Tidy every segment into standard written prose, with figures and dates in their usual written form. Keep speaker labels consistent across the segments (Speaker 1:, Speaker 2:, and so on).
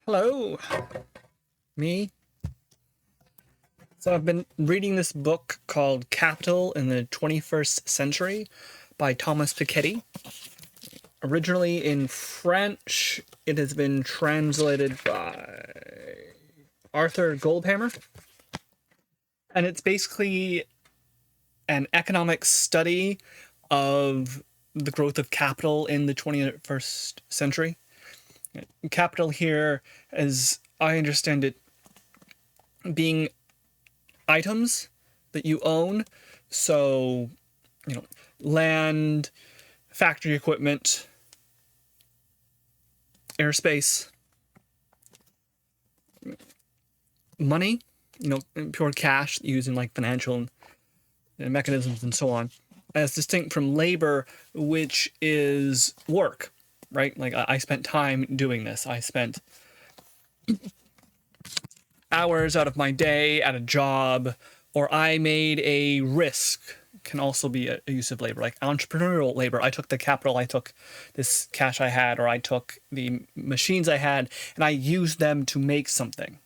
Speaker 1: Hello, me. So I've been reading this book called Capital in the 21st Century by Thomas Piketty. Originally in French, it has been translated by Arthur Goldhammer. And it's basically an economic study of the growth of capital in the 21st century. Capital here, as I understand it, being items that you own. So, land, factory equipment, airspace, money, pure cash used in like financial mechanisms and so on, as distinct from labor, which is work, right? Like I spent time doing this. I spent hours out of my day at a job, or I made a risk. Can also be a use of labor, like entrepreneurial labor. I took the capital, I took this cash I had, or I took the machines I had, and I used them to make something.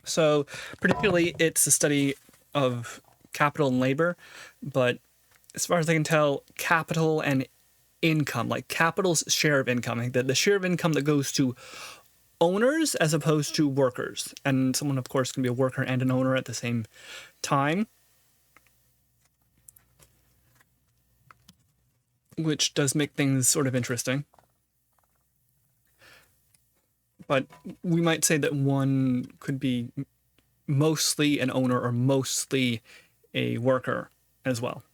Speaker 1: So particularly it's a study of capital and labor, but as far as I can tell, capital and income, like capital's share of income, like the share of income that goes to owners as opposed to workers. And someone, of course, can be a worker and an owner at the same time, which does make things sort of interesting. But we might say that one could be mostly an owner or mostly a worker as well.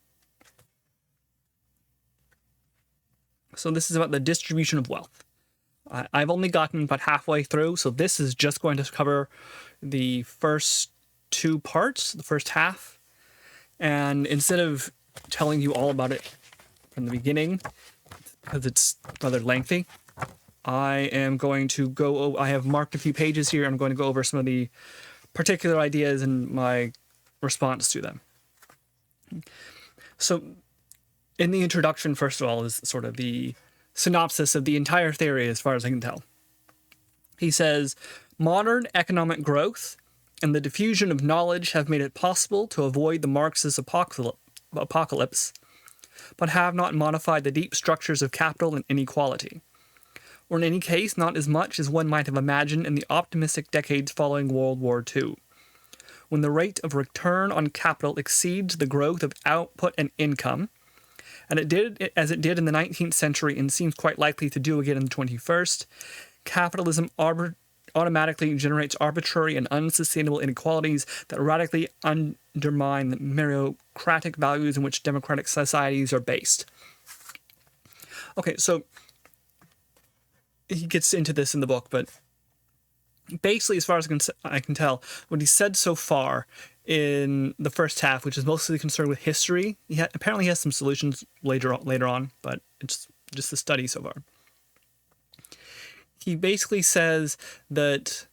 Speaker 1: So this is about the distribution of wealth. I've only gotten about halfway through, so this is just going to cover the first two parts, the first half. And instead of telling you all about it from the beginning, because it's rather lengthy, I am going to I have marked a few pages here. I'm going to go over some of the particular ideas and my response to them. So in the introduction, first of all, is sort of the synopsis of the entire theory as far as I can tell. He says, modern economic growth and the diffusion of knowledge have made it possible to avoid the Marxist apocalypse, but have not modified the deep structures of capital and inequality, or in any case, not as much as one might have imagined in the optimistic decades following World War II, when the rate of return on capital exceeds the growth of output and income, and it did as it did in the 19th century and seems quite likely to do again in the 21st, capitalism automatically generates arbitrary and unsustainable inequalities that radically undermine the meritocratic values in which democratic societies are based. Okay, so he gets into this in the book, but basically, as far as I can tell, what he said so far in the first half, which is mostly concerned with history, apparently he has some solutions later on, but it's just the study so far. He basically says that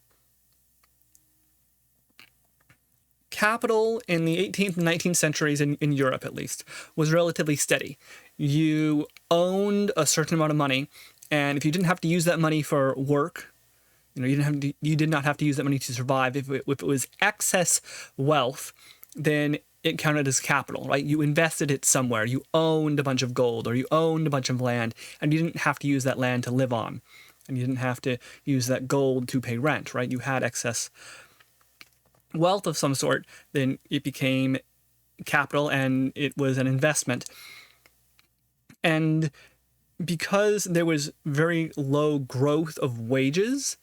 Speaker 1: capital in the 18th and 19th centuries, in Europe at least, was relatively steady. You owned a certain amount of money, and if you didn't have to use that money for work, you did not have to use that money to survive. If it was excess wealth, then it counted as capital, right? You invested it somewhere. You owned a bunch of gold, or you owned a bunch of land, and you didn't have to use that land to live on, and you didn't have to use that gold to pay rent, right? You had excess wealth of some sort, then it became capital, and it was an investment. And because there was very low growth of wages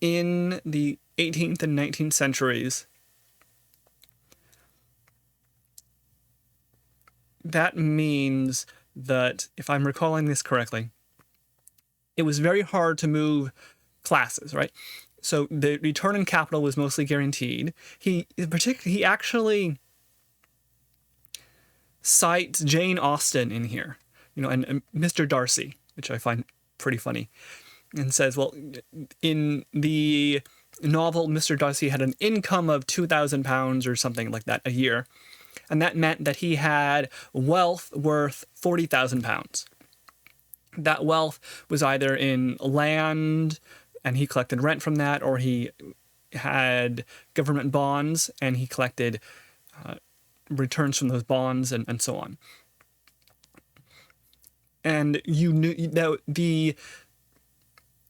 Speaker 1: in the 18th and 19th centuries, that means that, if I'm recalling this correctly, it was very hard to move classes, right? So the return on capital was mostly guaranteed. He actually cites Jane Austen in here, and Mr. Darcy, which I find pretty funny, and says, well, in the novel, Mr. Darcy had an income of £2,000 or something like that a year, and that meant that he had wealth worth £40,000. That wealth was either in land and he collected rent from that, or he had government bonds and he collected returns from those bonds, and so on. And you knew that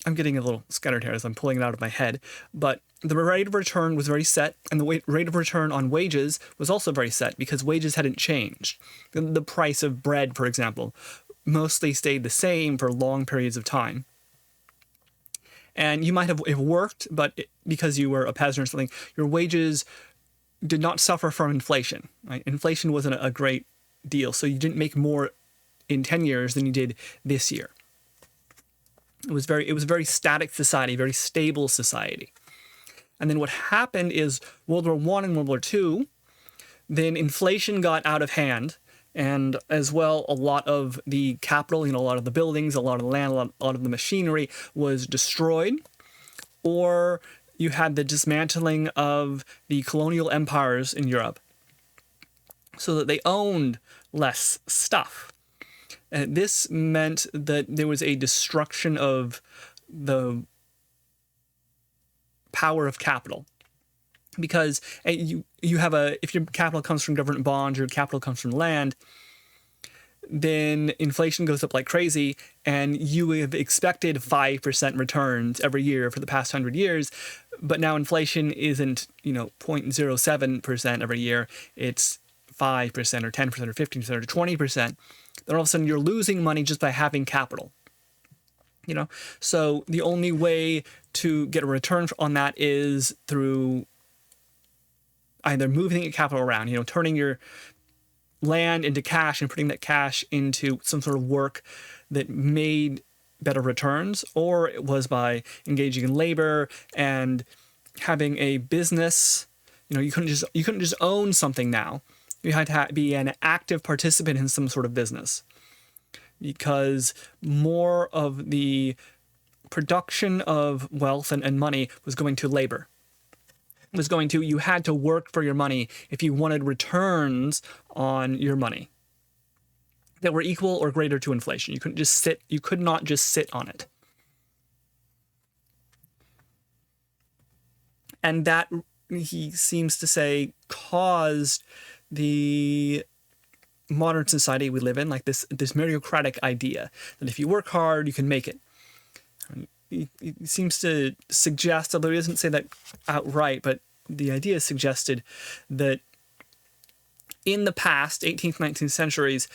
Speaker 1: I'm getting a little scattered here as I'm pulling it out of my head, but the rate of return was very set, and the rate of return on wages was also very set because wages hadn't changed. The price of bread, for example, mostly stayed the same for long periods of time. And you might have worked, but because you were a peasant or something, your wages did not suffer from inflation. Right? Inflation wasn't a great deal, so you didn't make more in 10 years than you did this year. It was a very static society, very stable society. And then what happened is World War I and World War II, then inflation got out of hand, and as well, a lot of the capital, a lot of the buildings, a lot of the land, a lot of the machinery was destroyed, or you had the dismantling of the colonial empires in Europe so that they owned less stuff. And this meant that there was a destruction of the power of capital. Because you have if your capital comes from government bonds, your capital comes from land, then inflation goes up like crazy, and you have expected 5% returns every year for the past 100 years, but now inflation isn't 0.07% every year, it's 5% or 10% or 15% or 20%. Then all of a sudden you're losing money just by having capital. So the only way to get a return on that is through either moving the capital around, turning your land into cash and putting that cash into some sort of work that made better returns, or it was by engaging in labor and having a business. You couldn't just own something now. You had to be an active participant in some sort of business, because more of the production of wealth and money was going to labor. You had to work for your money if you wanted returns on your money that were equal or greater to inflation. You could not just sit on it. And that, he seems to say, caused the modern society we live in, like this meritocratic idea that if you work hard, you can make it. He seems to suggest, although he doesn't say that outright, but the idea is suggested that in the past, 18th, 19th centuries,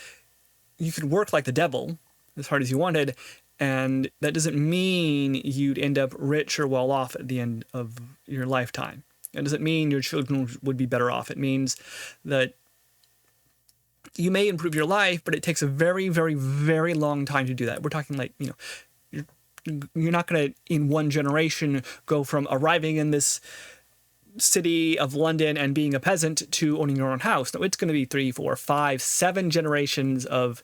Speaker 1: you could work like the devil as hard as you wanted, and that doesn't mean you'd end up rich or well off at the end of your lifetime. It doesn't mean your children would be better off. It means that you may improve your life, but it takes a very, very, very long time to do that. We're talking like, you're not going to, in one generation, go from arriving in this city of London and being a peasant to owning your own house. No, it's going to be 3, 4, 5, 7 generations of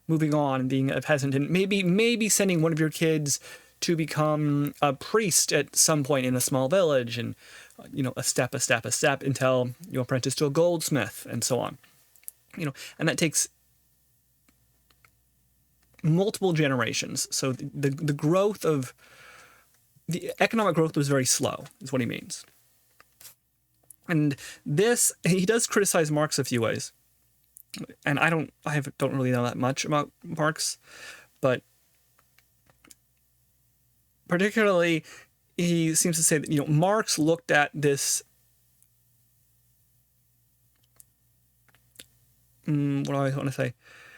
Speaker 1: moving on and being a peasant, and maybe sending one of your kids to become a priest at some point in a small village, and a step until you apprentice to a goldsmith, and so on. And that takes multiple generations. So the growth of the economic growth was very slow, is what he means. And this, he does criticize Marx a few ways. And I don't really know that much about Marx, but particularly he seems to say that, Marx looked at this, what do I want to say,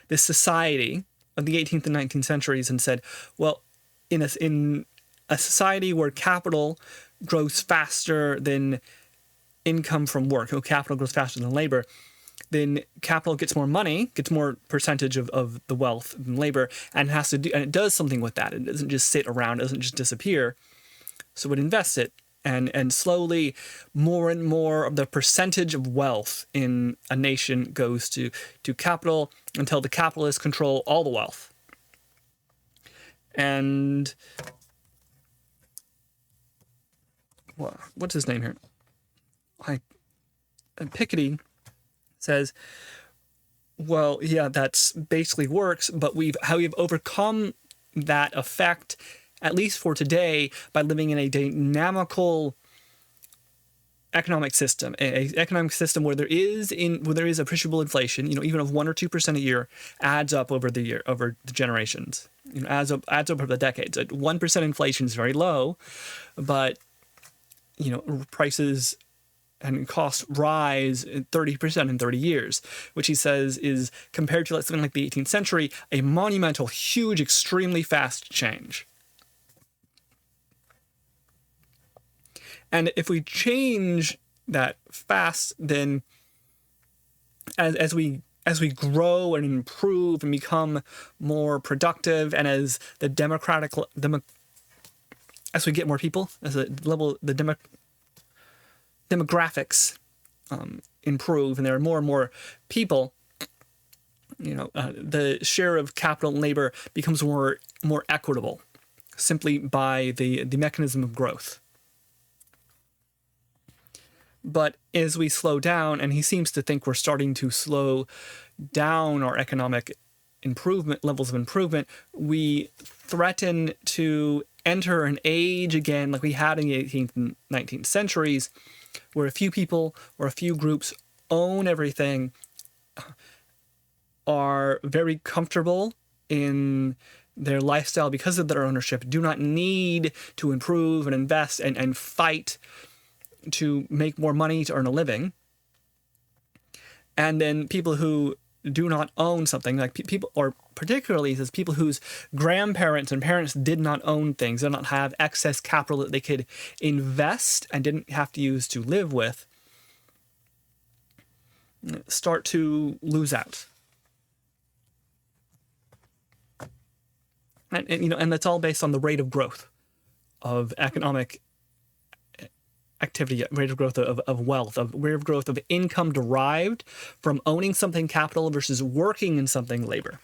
Speaker 1: this society of the 18th and 19th centuries and said, well, in a society where capital grows faster than income from work, capital grows faster than labor, then capital gets more money, gets more percentage of the wealth than labor, and it does something with that. It doesn't just sit around, it doesn't just disappear. So it invests it, and slowly more and more of the percentage of wealth in a nation goes to capital until the capitalists control all the wealth. And what's his name here? Piketty says, Well, yeah, that's basically works, but we've overcome that effect, at least for today, by living in a dynamical economic system, a economic system where there is appreciable inflation, even of 1 or 2% a year, adds up over the generations, adds up over the decades. At 1% inflation is very low, but prices and costs rise 30% in 30 years, which he says is, compared to something like the 18th century, a monumental, huge, extremely fast change. And if we change that fast, then as we grow and improve and become more productive, and as as we get more people, as the demographics improve, and there are more people, the share of capital and labor becomes more equitable, simply by the mechanism of growth. But as we slow down, and he seems to think we're starting to slow down our economic levels of improvement, we threaten to enter an age again like we had in the 18th and 19th centuries, where a few people or a few groups own everything, are very comfortable in their lifestyle because of their ownership, do not need to improve and invest and fight to make more money to earn a living. And then people who do not own something, like people, or particularly as people whose grandparents and parents did not own things, did not have excess capital that they could invest and didn't have to use to live with, start to lose out. And that's all based on the rate of growth of economic activity, rate of growth of wealth, rate of growth of income derived from owning something capital versus working in something labor.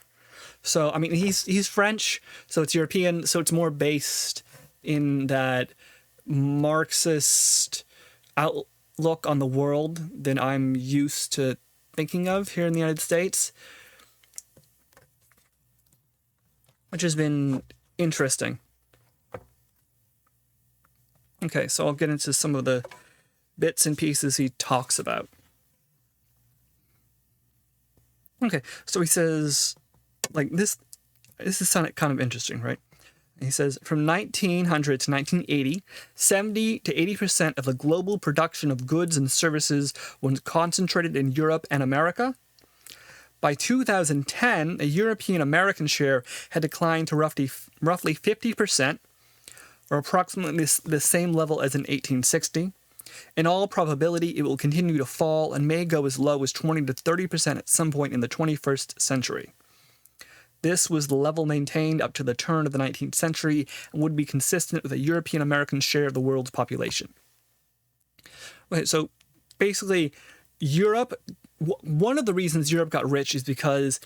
Speaker 1: So, he's French, so it's European, so it's more based in that Marxist outlook on the world than I'm used to thinking of here in the United States, which has been interesting. Okay, so I'll get into some of the bits and pieces he talks about. Okay, so he says, this is kind of interesting, right? He says, from 1900 to 1980, 70 to 80% of the global production of goods and services was concentrated in Europe and America. By 2010, the European-American share had declined to roughly 50%, or approximately the same level as in 1860. In all probability, it will continue to fall and may go as low as 20 to 30% at some point in the 21st century. This was the level maintained up to the turn of the 19th century and would be consistent with a European-American share of the world's population. Okay, so basically, Europe, one of the reasons Europe got rich is because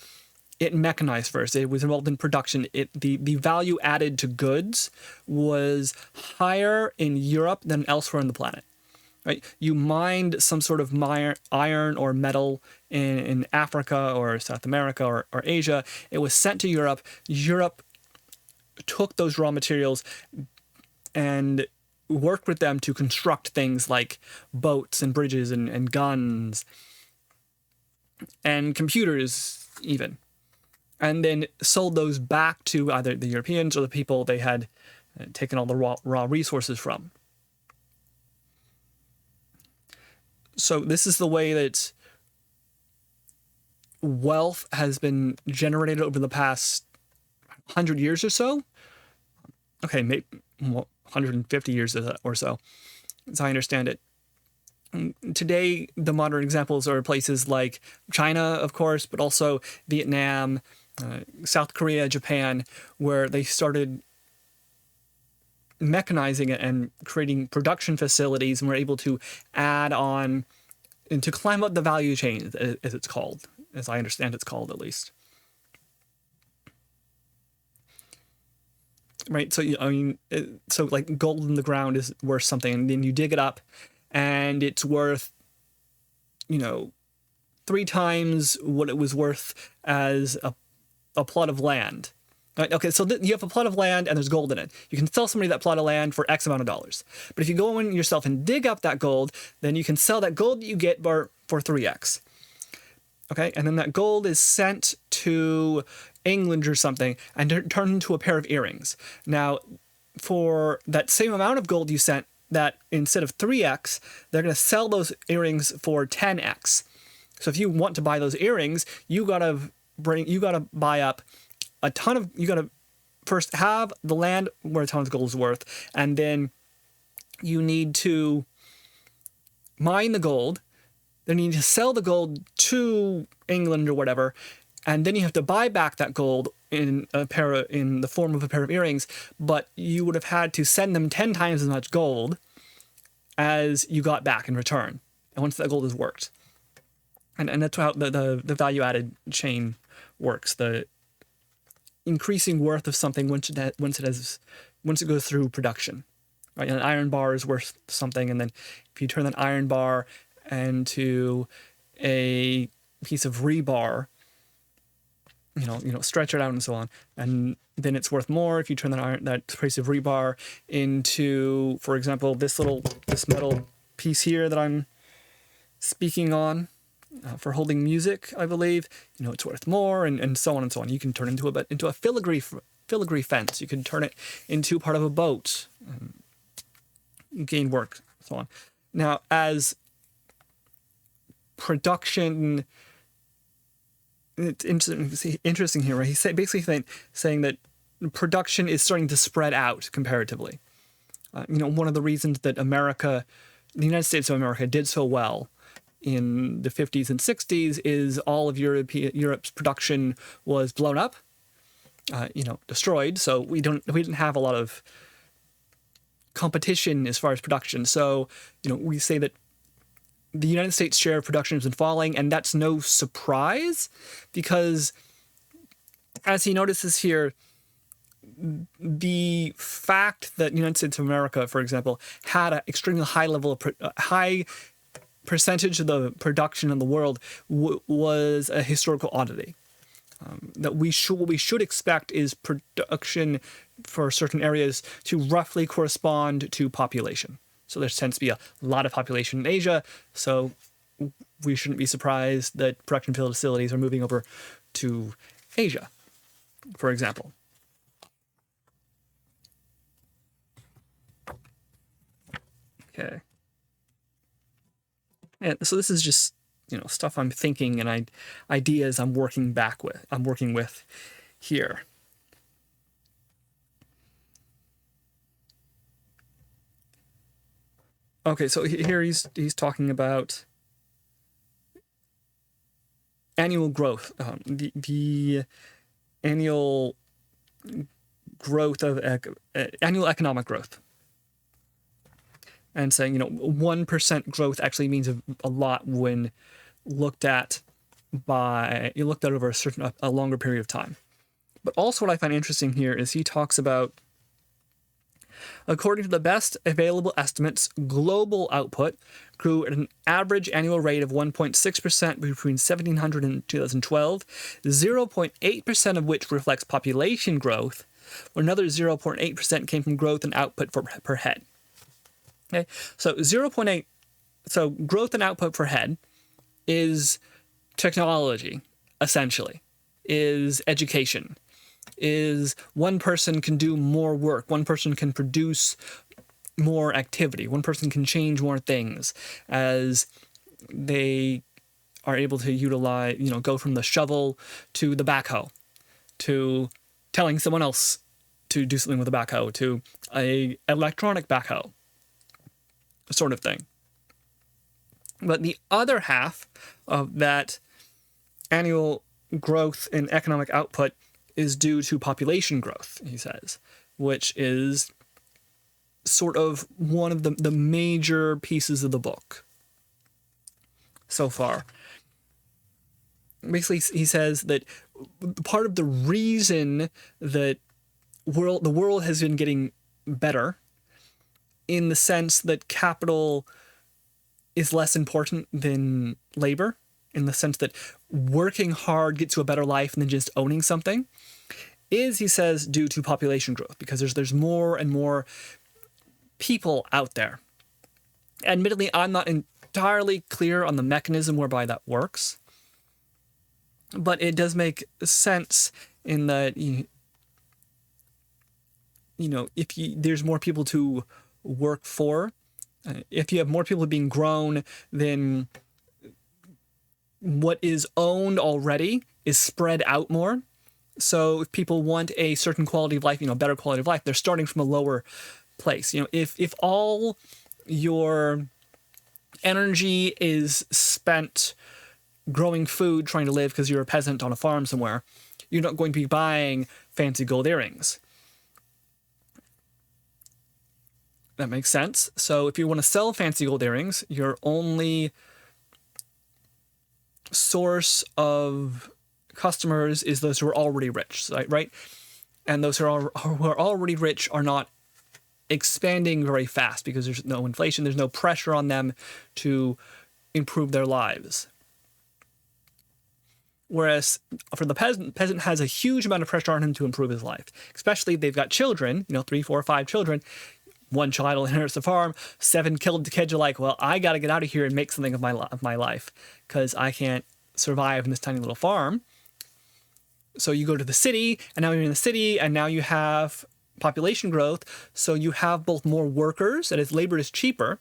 Speaker 1: it mechanized first. It was involved in production. The value added to goods was higher in Europe than elsewhere on the planet. Right? You mined some sort of iron or metal in Africa or South America or Asia. It was sent to Europe. Europe took those raw materials and worked with them to construct things like boats and bridges and guns and computers even. And then sold those back to either the Europeans or the people they had taken all the raw resources from. So this is the way that wealth has been generated over the past 100 years or so. Okay, maybe 150 years or so, as I understand it. Today, the modern examples are places like China, of course, but also Vietnam, South Korea, Japan, where they started mechanizing it and creating production facilities and were able to add on and to climb up the value chain, as it's called, as I understand it's called at least. Right, so so like gold in the ground is worth something, and then you dig it up, and it's worth, 3 times what it was worth as a plot of land. Right? Okay, so you have a plot of land and there's gold in it. You can sell somebody that plot of land for X amount of dollars. But if you go in yourself and dig up that gold, then you can sell that gold that you get for 3x. Okay, and then that gold is sent to England or something and turned into a pair of earrings. Now, for that same amount of gold you sent, that instead of 3x, they're going to sell those earrings for 10x. So if you want to buy those earrings, you gotta buy up a ton of, you gotta first have the land where a ton of gold is worth, and then you need to mine the gold, then you need to sell the gold to England or whatever, and then you have to buy back that gold in the form of a pair of earrings, but you would have had to send them 10 times as much gold as you got back in return. And once that gold is worked. And that's how the value added chain works. The increasing worth of something once it goes through production. Right? An iron bar is worth something, and then if you turn that iron bar into a piece of rebar, stretch it out and so on, and then it's worth more if you turn that piece of rebar into, for example, this metal piece here that I'm speaking on for holding music, I believe. It's worth more, and so on and so on. You can turn it into a filigree fence. You can turn it into part of a boat, gain work, so on. Now, as production, it's interesting here, right? He's basically saying that production is starting to spread out comparatively. One of the reasons that the United States of America did so well in the 50s and 60s is all of Europe's production was blown up, destroyed. So we didn't have a lot of competition as far as production. So, we say that the United States share of production has been falling, and that's no surprise because, as he notices here, the fact that the United States of America, for example, had an extremely high percentage of the production in the world was a historical oddity. That what we should expect is production for certain areas to roughly correspond to population. So there tends to be a lot of population in Asia, so we shouldn't be surprised that production facilities are moving over to Asia, for example. Okay. And so this is just, stuff I'm thinking and ideas I'm working with here. Okay, so here he's talking about annual growth, the annual growth of annual economic growth, and saying 1% growth actually means a lot when looked at over a longer period of time. But also what I find interesting here is he talks about, according to the best available estimates, global output grew at an average annual rate of 1.6% between 1700 and 2012, 0.8% of which reflects population growth, where another 0.8% came from growth in output per head. Okay, so 0.8, so growth in output per head is technology, essentially, is education, is one person can do more work, one person can produce more activity, one person can change more things as they are able to utilize, go from the shovel to the backhoe, to telling someone else to do something with a backhoe, to a electronic backhoe, sort of thing. But the other half of that annual growth in economic output is due to population growth, he says, which is sort of one of the major pieces of the book so far. Basically, he says that part of the reason that the world has been getting better, in the sense that capital is less important than labor, in the sense that working hard gets you a better life than just owning something, is, he says, due to population growth, because there's more and more people out there. Admittedly, I'm not entirely clear on the mechanism whereby that works, but it does make sense in that, if there's more people to work for, if you have more people being grown, then what is owned already is spread out more. So if people want a certain quality of life, better quality of life, they're starting from a lower place. If all your energy is spent growing food, trying to live because you're a peasant on a farm somewhere, you're not going to be buying fancy gold earrings. That makes sense. So if you want to sell fancy gold earrings, your only source of customers is those who are already rich, right? And those who are already rich are not expanding very fast because there's no inflation, there's no pressure on them to improve their lives. Whereas for the peasant has a huge amount of pressure on him to improve his life, especially if they've got children, 3, 4, 5 children. One child will inherit the farm. 7 kids are like, well, I got to get out of here and make something of my life because I can't survive in this tiny little farm. So you go to the city, and now you're in the city, and now you have population growth. So you have both more workers, and as labor is cheaper,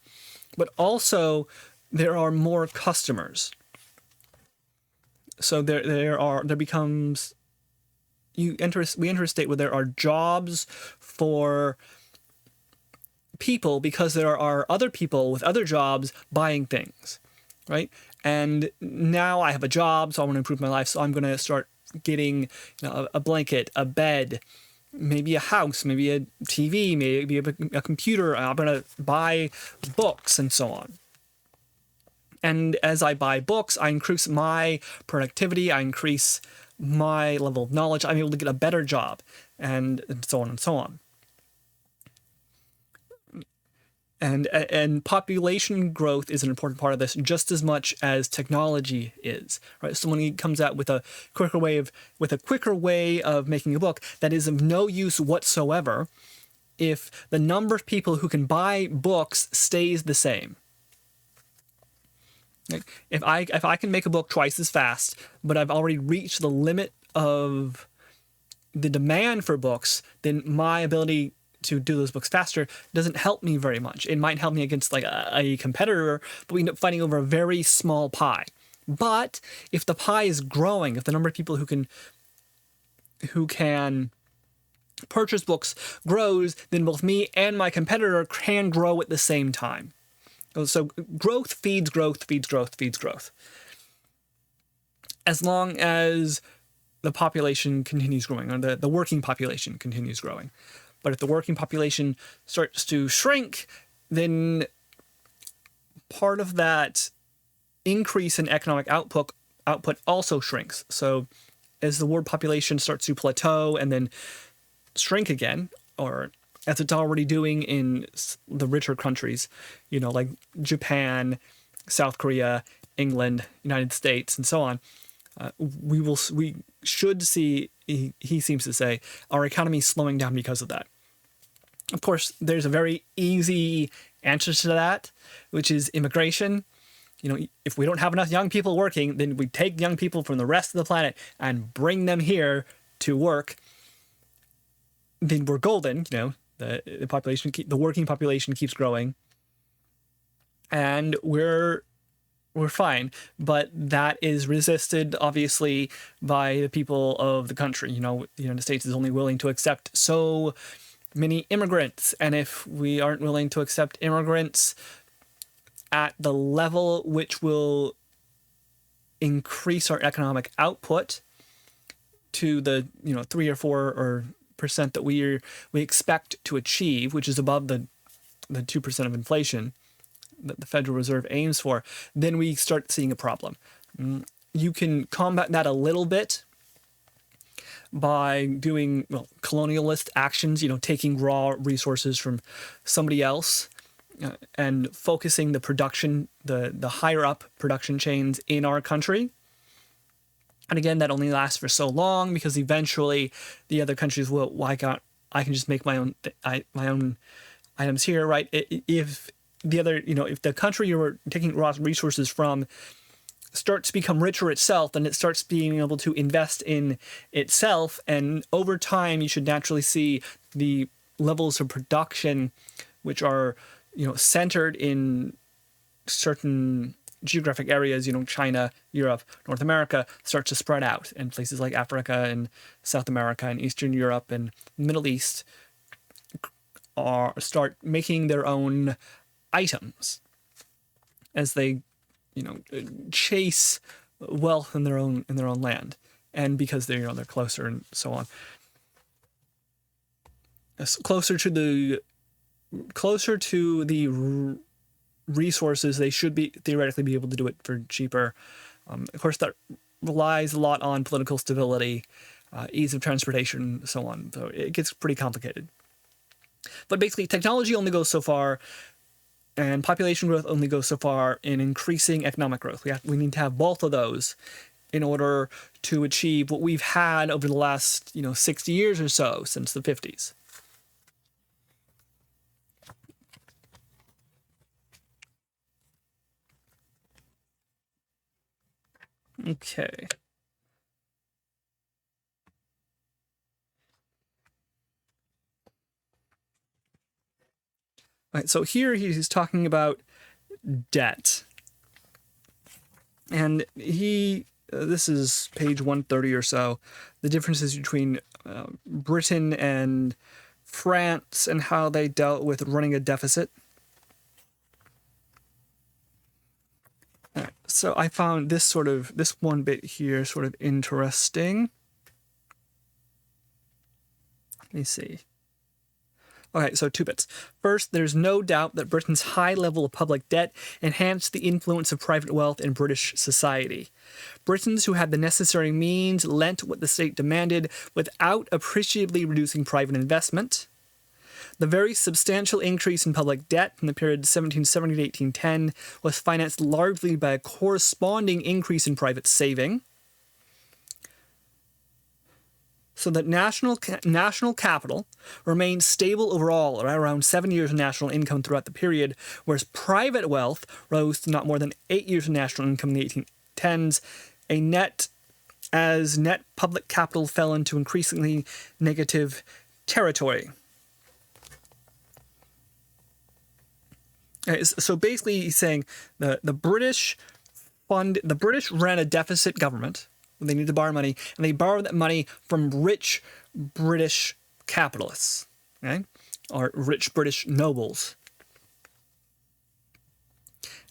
Speaker 1: but also there are more customers. So we enter a state where there are jobs for people because there are other people with other jobs buying things, right? And now I have a job, so I want to improve my life, so I'm going to start getting a blanket, a bed, maybe a house, maybe a TV, maybe a computer. I'm going to buy books and so on. And as I buy books, I increase my productivity, I increase my level of knowledge, I'm able to get a better job, and so on and so on. And population growth is an important part of this just as much as technology is, right? So when he comes out with a quicker way of making a book that is of no use whatsoever if the number of people who can buy books stays the same. If I can make a book twice as fast, but I've already reached the limit of the demand for books, then my ability to do those books faster doesn't help me very much. It might help me against like a competitor, but we end up fighting over a very small pie. But if the pie is growing, if the number of people who can purchase books grows, then both me and my competitor can grow at the same time. So growth feeds growth, feeds growth, feeds growth. As long as the population continues growing, or the working population continues growing. But if the working population starts to shrink, then part of that increase in economic output also shrinks. So as the world population starts to plateau and then shrink again, or as it's already doing in the richer countries, like Japan, South Korea, England, United States, and so on, we should see, he seems to say, our economy slowing down because of that. Of course, there's a very easy answer to that, which is immigration. If we don't have enough young people working, then we take young people from the rest of the planet and bring them here to work. Then we're golden. The population, the working population keeps growing, and we're fine. But that is resisted, obviously, by the people of the country. The United States is only willing to accept so many immigrants, and if we aren't willing to accept immigrants at the level which will increase our economic output to the 3 or 4% that we expect to achieve, which is above the 2% of inflation that the Federal Reserve aims for, then we start seeing a problem. You can combat that a little bit by doing colonialist actions, taking raw resources from somebody else and focusing the production, the higher up production chains in our country. And again, that only lasts for so long because eventually the other countries will, well, I can just make my own items here, right? If the other, if the country you're taking raw resources from starts to become richer itself, then it starts being able to invest in itself. And over time, you should naturally see the levels of production, which are, centered in certain geographic areas, China, Europe, North America, start to spread out, and places like Africa and South America and Eastern Europe and Middle East start making their own items as they, chase wealth in their own land, and because they're closer and so on. Closer to the resources, they should theoretically be able to do it for cheaper. Of course, that relies a lot on political stability, ease of transportation, so on. So it gets pretty complicated. But basically, technology only goes so far, and population growth only goes so far in increasing economic growth. We need to have both of those in order to achieve what we've had over the last 60 years or so, since the 50s. Okay. All right, so here he's talking about debt. And this is page 130 or so, the differences between Britain and France and how they dealt with running a deficit. So I found this one bit here sort of interesting. Let me see. Okay, so 2 bits. First, there's no doubt that Britain's high level of public debt enhanced the influence of private wealth in British society. Britons who had the necessary means lent what the state demanded without appreciably reducing private investment. The very substantial increase in public debt in the period 1770 to 1810 was financed largely by a corresponding increase in private saving. So that national capital remained stable overall, around 7 years of national income throughout the period, whereas private wealth rose to not more than 8 years of national income in the 1810s, as net public capital fell into increasingly negative territory. So basically, he's saying the British ran a deficit government. They needed to borrow money, and they borrowed that money from rich British capitalists, okay, or rich British nobles.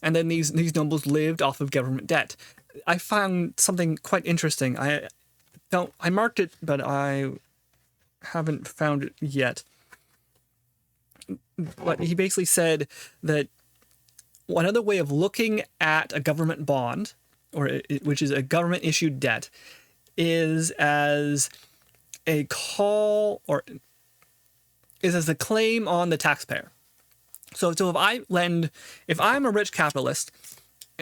Speaker 1: And then these nobles lived off of government debt. I found something quite interesting. I marked it, but I haven't found it yet. But he basically said that another way of looking at a government bond, which is a government-issued debt, is as a call, or is as a claim on the taxpayer. So if I'm a rich capitalist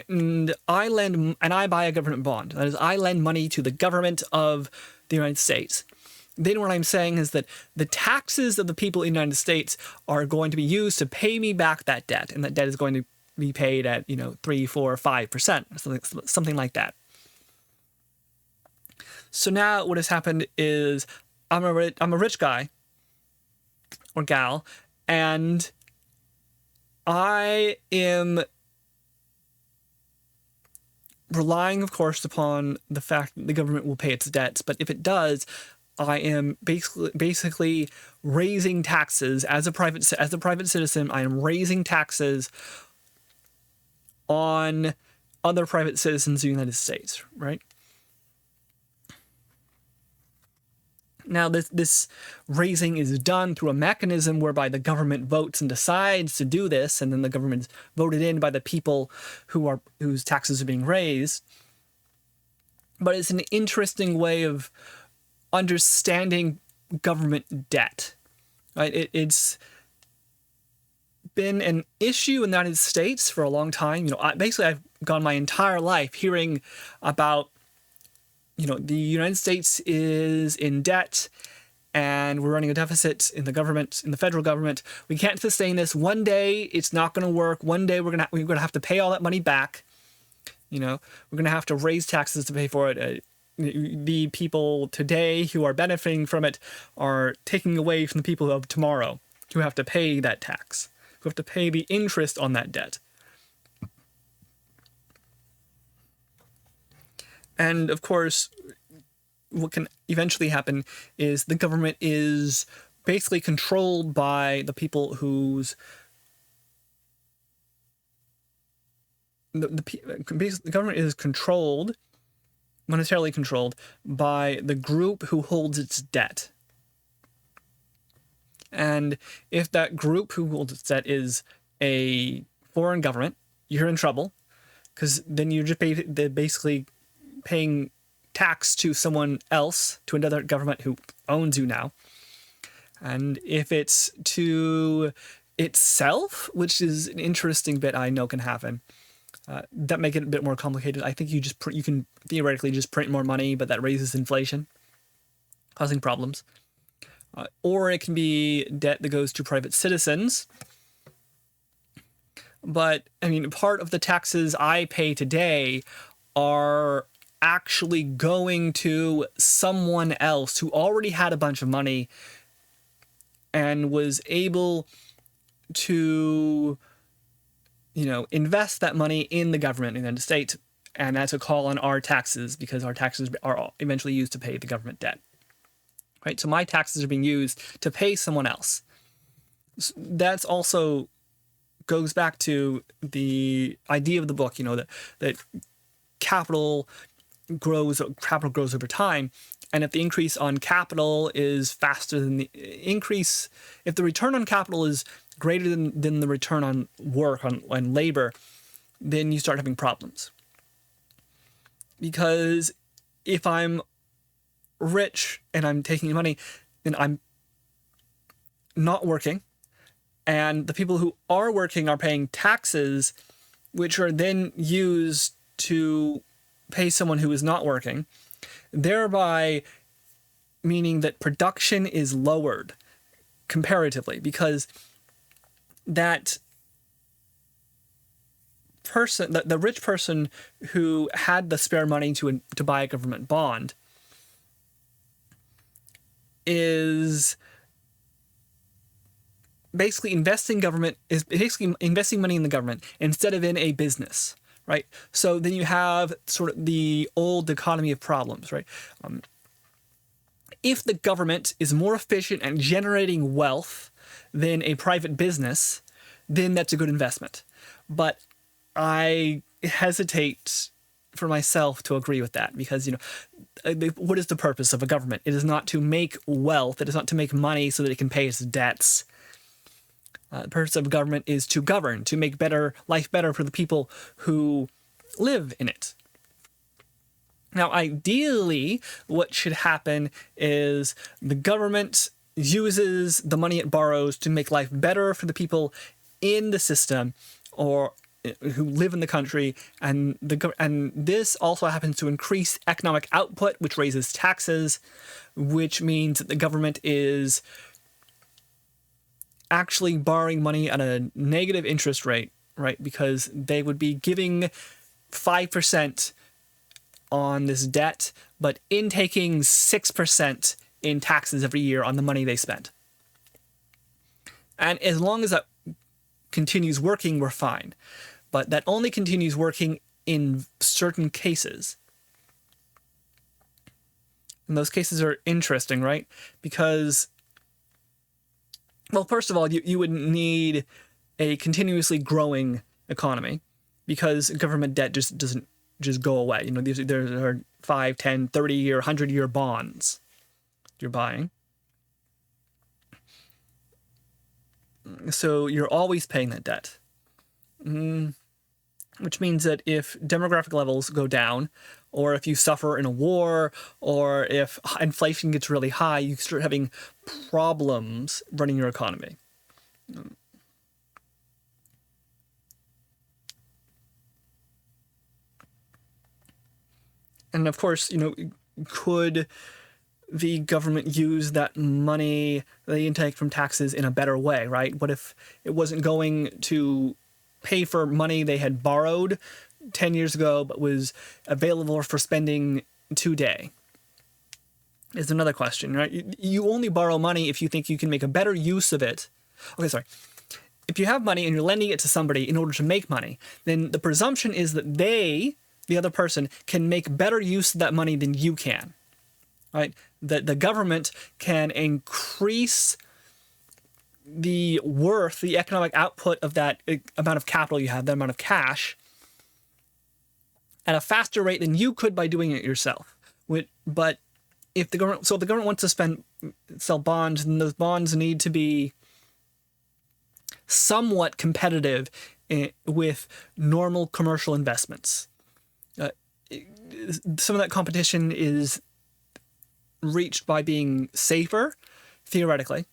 Speaker 1: and I buy a government bond, that is, I lend money to the government of the United States, then what I'm saying is that the taxes of the people in the United States are going to be used to pay me back that debt, and that debt is going to be paid at 3, 4, 5%, something like that. So now what has happened is I'm a rich guy or gal, and I am relying, of course, upon the fact that the government will pay its debts. But if it does, I am basically raising taxes as a private citizen. I am raising taxes on other private citizens of the United States, right? Now, this raising is done through a mechanism whereby the government votes and decides to do this, and then the government's voted in by the people whose taxes are being raised. But it's an interesting way of understanding government debt, right? It's been an issue in the United States for a long time. Basically I've gone my entire life hearing about, the United States is in debt and we're running a deficit in the government, in the federal government. We can't sustain this. One day it's not going to work. One day we're going to have to pay all that money back. We're going to have to raise taxes to pay for it. The people today who are benefiting from it are taking away from the people of tomorrow who have to pay that tax, who have to pay the interest on that debt. And of course, what can eventually happen is the government is basically controlled by the people whose the government is monetarily controlled by the group who holds its debt. And if that group who holds its debt is a foreign government, you're in trouble, because then you're just basically paying tax to someone else, to another government who owns you now. And if it's to itself, which is an interesting bit I know can happen, that make it a bit more complicated. I think you can theoretically just print more money, but that raises inflation, causing problems. Or it can be debt that goes to private citizens. But, part of the taxes I pay today are actually going to someone else who already had a bunch of money and was able to, invest that money in the government in the United States. And that's a call on our taxes, because our taxes are eventually used to pay the government debt. Right? So my taxes are being used to pay someone else. That's also goes back to the idea of the book, that capital grows over time. And if the increase on capital is faster than the increase, if the return on capital is greater than the return on work, on labor, then you start having problems. Because if I'm rich and I'm taking money, then I'm not working, and the people who are working are paying taxes, which are then used to pay someone who is not working, thereby meaning that production is lowered comparatively, because that person, the rich person who had the spare money to buy a government bond, is basically investing money in the government instead of in a business, right? So then you have sort of the old dichotomy of problems, right? If the government is more efficient at generating wealth than a private business, then that's a good investment. But I hesitate for myself to agree with that, because, what is the purpose of a government? It is not to make wealth. It is not to make money so that it can pay its debts. The purpose of government is to govern, to make life better for the people who live in it. Now, ideally, what should happen is the government uses the money it borrows to make life better for the people in the system or who live in the country, and this also happens to increase economic output, which raises taxes, which means that the government is actually borrowing money at a negative interest rate, right? Because they would be giving 5% on this debt, but intaking 6% in taxes every year on the money they spent. And as long as that continues working, we're fine. But that only continues working in certain cases. And those cases are interesting, right? Because, well, first of all, you would need a continuously growing economy, because government debt just doesn't just go away. There are 5, 10, 30-year, 100-year bonds you're buying. So you're always paying that debt. Which means that if demographic levels go down, or if you suffer in a war, or if inflation gets really high, you start having problems running your economy. And of course, could the government use that money they intake from taxes in a better way, right? What if it wasn't going to pay for money they had borrowed 10 years ago but was available for spending today? Is another question, right? You only borrow money if you think you can make a better use of it. Okay, sorry. If you have money and you're lending it to somebody in order to make money, then the presumption is that they, the other person, can make better use of that money than you can, right? That the government can increase the worth, the economic output of that amount of capital you have, that amount of cash, at a faster rate than you could by doing it yourself. But if the government wants to sell bonds, then those bonds need to be somewhat competitive with normal commercial investments. Some of that competition is reached by being safer, theoretically,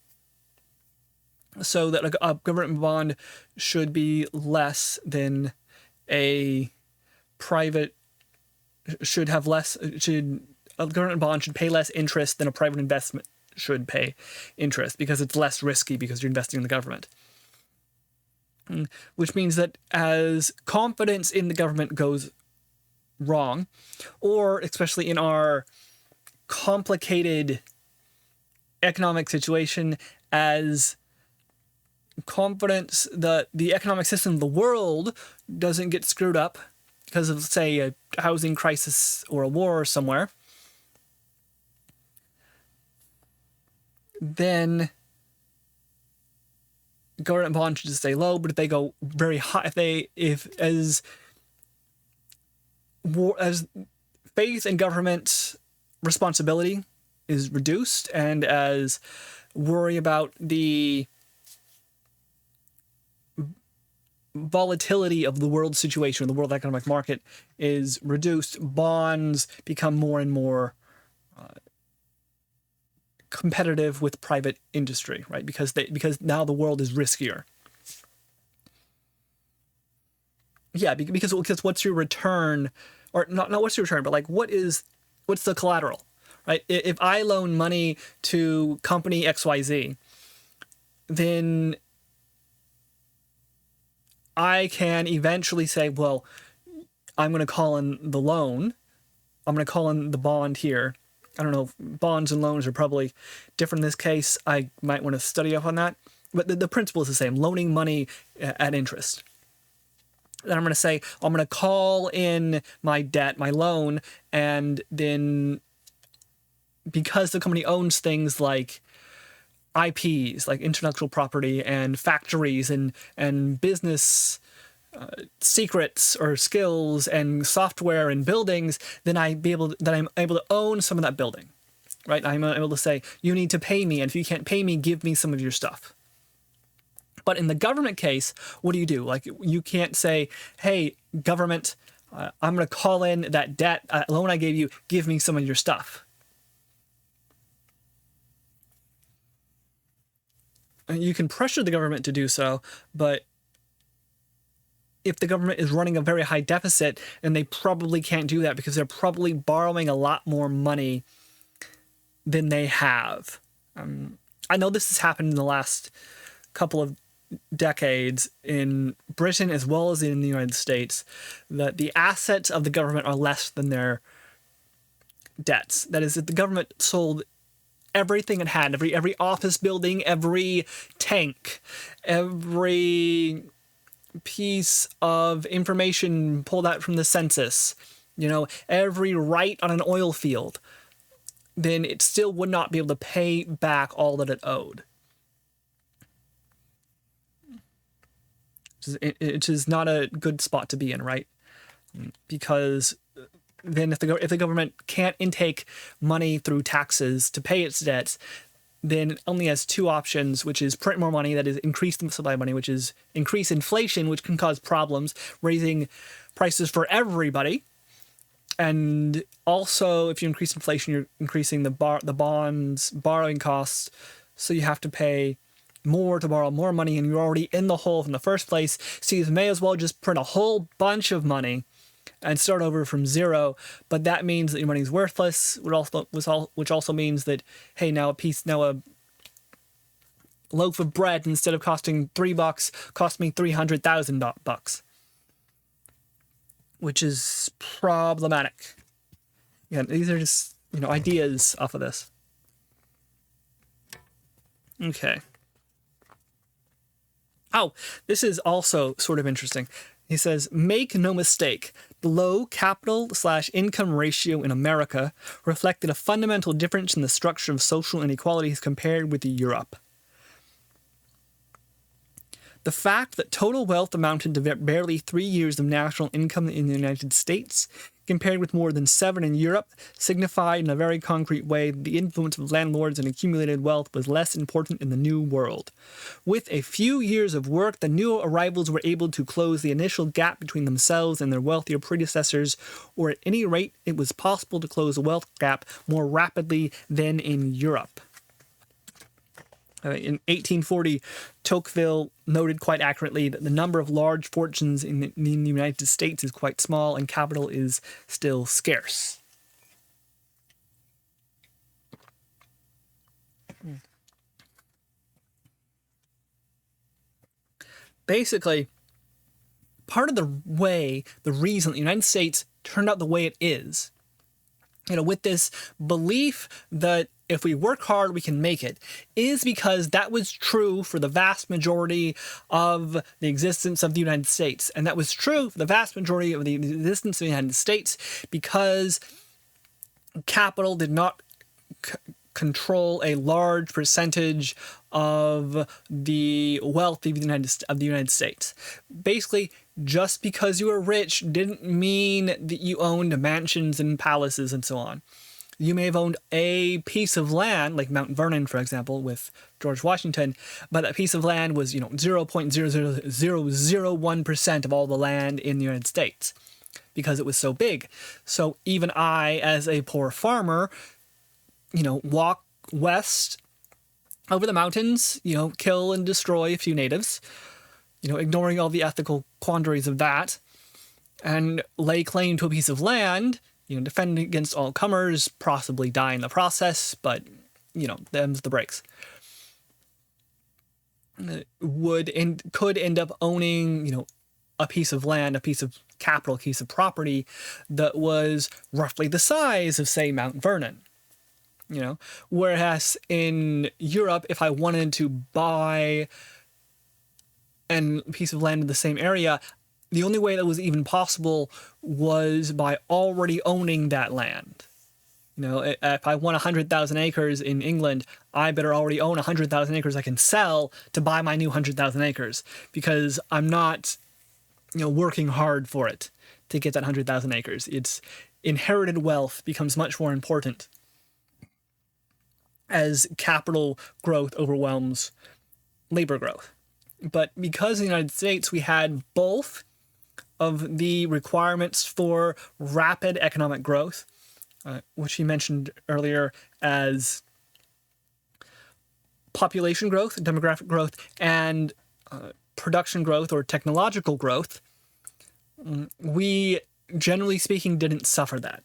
Speaker 1: so that a government bond should be less than a private, a government bond should pay less interest than a private investment should pay interest, because it's less risky because you're investing in the government. Which means that as confidence in the government goes wrong, or especially in our complicated economic situation, as confidence that the economic system of the world doesn't get screwed up because of, say, a housing crisis or a war somewhere, then government bonds should just stay low. But if they go very high, as faith in government responsibility is reduced, and as worry about the volatility of the world situation, the world economic market is reduced, bonds become more and more competitive with private industry, right? Because now the world is riskier. Yeah, because what's your return, or not what's your return, but like what's the collateral, right? If I loan money to company XYZ, then I can eventually say, well, I'm going to call in the loan, I'm going to call in the bond here. I don't know, bonds and loans are probably different in this case. I might want to study up on that. But the principle is the same, loaning money at interest. Then I'm going to say, I'm going to call in my debt, my loan, and then because the company owns things like IPs, like intellectual property, and factories, and business secrets or skills and software and buildings, then I'm able to own some of that building, right? I'm able to say, you need to pay me, and if you can't pay me, give me some of your stuff. But in the government case, what do? Like, you can't say, hey, government, I'm going to call in that debt loan I gave you, give me some of your stuff. And you can pressure the government to do so, but if the government is running a very high deficit, and they probably can't do that because they're probably borrowing a lot more money than they have. I know this has happened in the last couple of decades in Britain as well as in the United States, that the assets of the government are less than their debts. That is, that the government sold everything it had, every office building, every tank, every piece of information pulled out from the census, every right on an oil field, then it still would not be able to pay back all that it owed. It is not a good spot to be in, right? Because then if the government can't intake money through taxes to pay its debts, then it only has two options, which is print more money, that is increase the supply of money, which is increase inflation, which can cause problems, raising prices for everybody. And also, if you increase inflation, you're increasing the bonds borrowing costs, so you have to pay more to borrow more money, and you're already in the hole from the first place, so you may as well just print a whole bunch of money and start over from zero. But that means that your money's worthless, which also means that, hey, now a loaf of bread, instead of costing $3, cost me $300,000, which is problematic. Yeah, these are just, ideas off of this. Okay. Oh, this is also sort of interesting. He says, make no mistake, the low capital/income ratio in America reflected a fundamental difference in the structure of social inequalities compared with Europe. The fact that total wealth amounted to barely 3 years of national income in the United States, compared with more than 7 in Europe, signified in a very concrete way that the influence of landlords and accumulated wealth was less important in the New World. With a few years of work, the new arrivals were able to close the initial gap between themselves and their wealthier predecessors, or at any rate, it was possible to close the wealth gap more rapidly than in Europe. In 1840, Tocqueville noted quite accurately that the number of large fortunes in the United States is quite small and capital is still scarce. Basically, part of the reason the United States turned out the way it is, with this belief that if we work hard, we can make it, is because that was true for the vast majority of the existence of the United States. And that was true for the vast majority of the existence of the United States because capital did not control a large percentage of the wealth of the United States. Basically, just because you were rich didn't mean that you owned mansions and palaces and so on. You may have owned a piece of land, like Mount Vernon, for example, with George Washington, but that piece of land was, 0.00001% of all the land in the United States because it was so big. So even I, as a poor farmer, walk west over the mountains, kill and destroy a few natives, ignoring all the ethical quandaries of that, and lay claim to a piece of land, defend against all comers, possibly die in the process, but, them's the breaks. Could end up owning, a piece of land, a piece of capital, a piece of property that was roughly the size of, say, Mount Vernon. Whereas in Europe, if I wanted to buy a piece of land in the same area, the only way that was even possible was by already owning that land. If I want 100,000 acres in England, I better already own 100,000 acres I can sell to buy my new 100,000 acres because I'm not, working hard for it to get that 100,000 acres. It's inherited wealth becomes much more important as capital growth overwhelms labor growth. But because in the United States we had both of the requirements for rapid economic growth, which he mentioned earlier as population growth, demographic growth, and production growth or technological growth, we, generally speaking, didn't suffer that.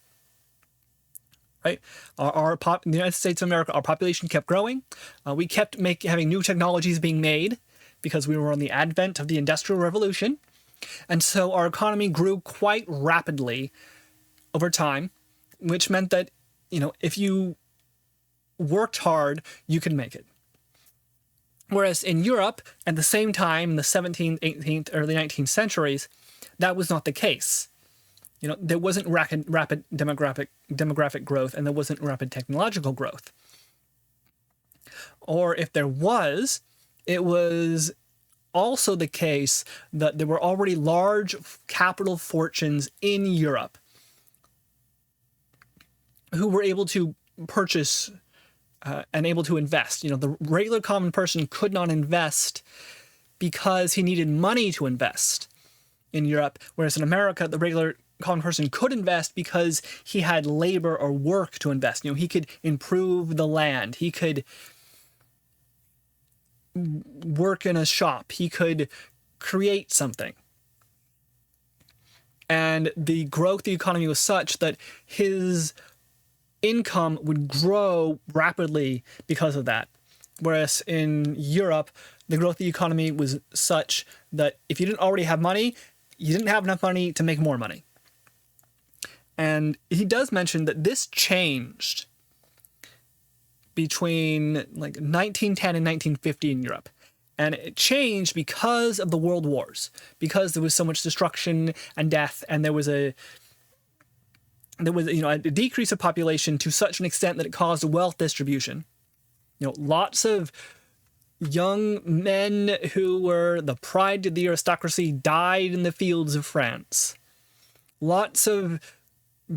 Speaker 1: Right? The United States of America, our population kept growing. We kept having new technologies being made because we were on the advent of the Industrial Revolution. And so our economy grew quite rapidly over time, which meant that, if you worked hard, you could make it. Whereas in Europe, at the same time, in the 17th, 18th, early 19th centuries, that was not the case. There wasn't rapid demographic growth, and there wasn't rapid technological growth. Or if there was, it was also the case that there were already large capital fortunes in Europe who were able to purchase and able to invest. The regular common person could not invest because he needed money to invest in Europe, whereas in America, the regular common person could invest because he had labor or work to invest. He could improve the land. He could work in a shop. He could create something. And the growth of the economy was such that his income would grow rapidly because of that. Whereas in Europe, the growth of the economy was such that if you didn't already have money, you didn't have enough money to make more money. And he does mention that this changed between like 1910 and 1950 in Europe. And it changed because of the world wars, because there was so much destruction and death, and there was a decrease of population to such an extent that it caused a wealth distribution. Lots of young men who were the pride of the aristocracy died in the fields of France. Lots of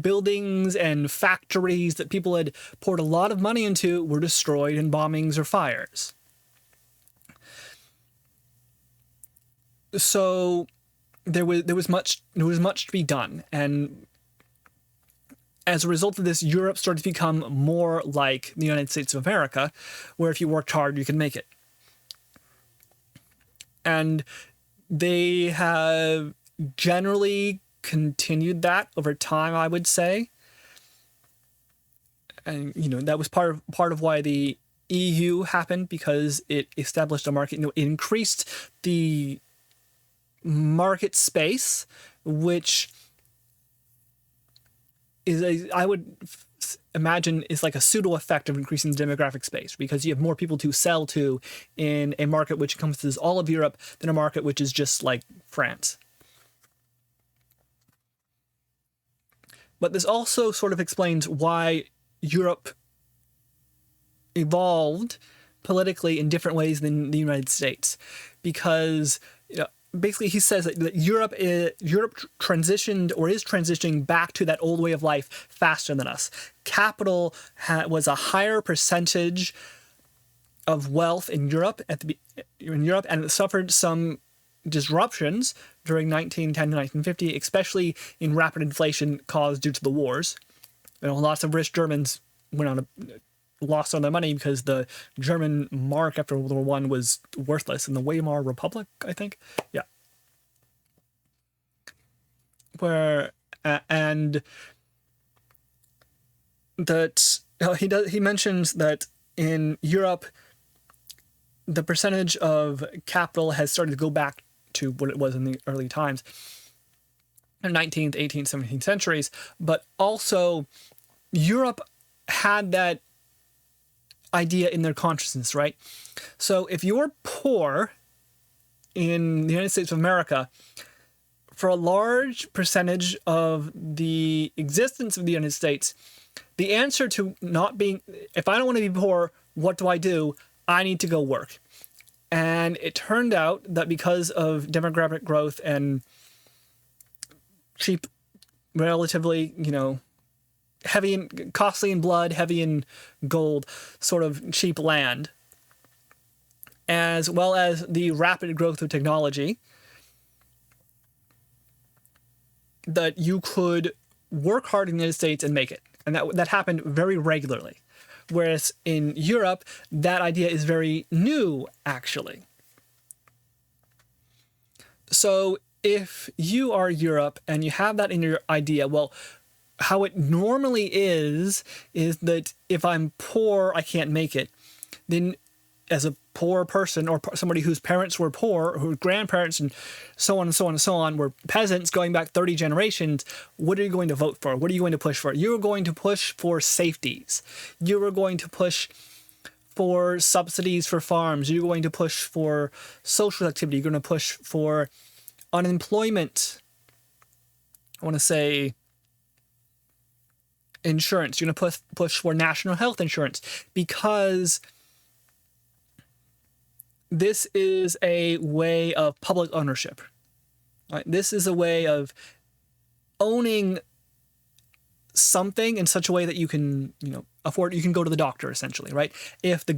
Speaker 1: buildings and factories that people had poured a lot of money into were destroyed in bombings or fires. So there was much to be done, and as a result of this, Europe started to become more like the United States of America, where if you worked hard, you could make it. And they have generally continued that over time, I would say. And that was part of why the EU happened, because it established a market. It increased the market space, which is I would imagine is like a pseudo effect of increasing the demographic space, because you have more people to sell to in a market which encompasses all of Europe than a market which is just like France. But this also sort of explains why Europe evolved politically in different ways than the United States, because basically he says that Europe transitioned or is transitioning back to that old way of life faster than us. Capital was a higher percentage of wealth in Europe and it suffered some disruptions during 1910 to 1950, especially in rapid inflation caused due to the wars. Lots of rich Germans lost on their money because the German mark after World War I was worthless in the Weimar Republic, I think. Yeah. And that he mentions that in Europe, the percentage of capital has started to go back to what it was in the early times, the 19th, 18th, 17th centuries, but also Europe had that idea in their consciousness, right? So if you're poor in the United States of America, for a large percentage of the existence of the United States, the answer to not being, if I don't want to be poor, what do? I need to go work. And it turned out that because of demographic growth and cheap, relatively, heavy and costly in blood, heavy in gold, sort of cheap land, as well as the rapid growth of technology, that you could work hard in the United States and make it. And that happened very regularly. Whereas in Europe, that idea is very new, actually. So if you are Europe and you have that in your idea, well, how it normally is that if I'm poor, I can't make it. Then as a poor person or somebody whose parents were poor, whose grandparents and so on and so on and so on were peasants going back 30 generations, what are you going to vote for? What are you going to push for? You're going to push for safeties. You are going to push for subsidies for farms. You're going to push for social activity. You're going to push for unemployment. I want to say insurance. You're going to push for national health insurance, because this is a way of public ownership. Right? This is a way of owning something in such a way that you can, afford. You can go to the doctor, essentially, right? If the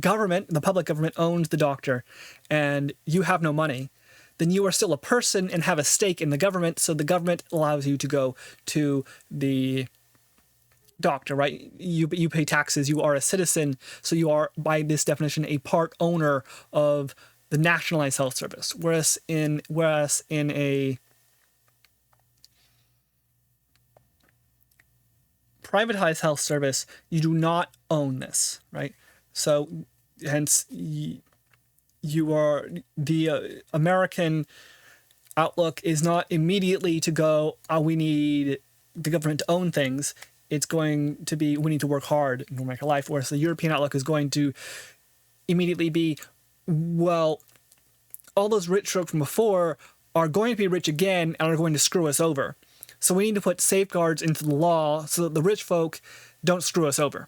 Speaker 1: public government owns the doctor, and you have no money, then you are still a person and have a stake in the government. So the government allows you to go to the doctor, right? You pay taxes, you are a citizen, so you are, by this definition, a part owner of the nationalized health service. Whereas in a privatized health service, you do not own this, right? So hence you are the American outlook is not immediately to go, oh, we need the government to own things. It's going to be, we need to work hard and make a life. Whereas the European outlook is going to immediately be, well, all those rich folk from before are going to be rich again and are going to screw us over. So we need to put safeguards into the law so that the rich folk don't screw us over.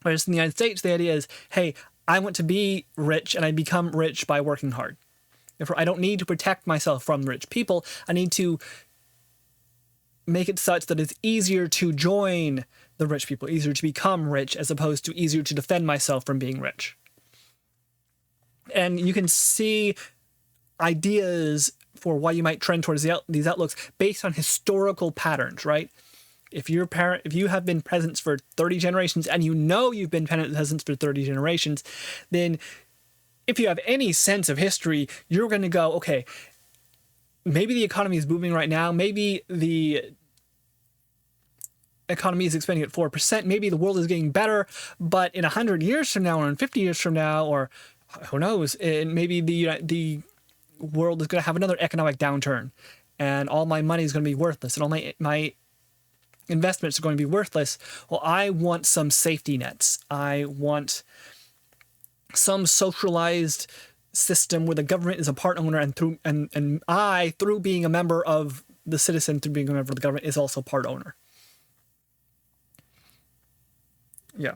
Speaker 1: Whereas in the United States, the idea is, hey, I want to be rich and I become rich by working hard. Therefore, I don't need to protect myself from rich people. I need to make it such that it's easier to join the rich people, easier to become rich, as opposed to easier to defend myself from being rich. And you can see ideas for why you might trend towards these outlooks based on historical patterns, right? If you have been peasants for 30 generations and you know you've been peasants for 30 generations, then if you have any sense of history, you're going to go, okay, maybe the economy is booming right now. Maybe the economy is expanding at 4%. Maybe the world is getting better, but in 100 years from now or in 50 years from now, or who knows, and maybe the world is going to have another economic downturn and all my money is going to be worthless and all my investments are going to be worthless. Well, I want some safety nets. I want some socialized system where the government is a part owner and I, through being a member of the citizen, through being a member of the government, is also part owner. Yeah.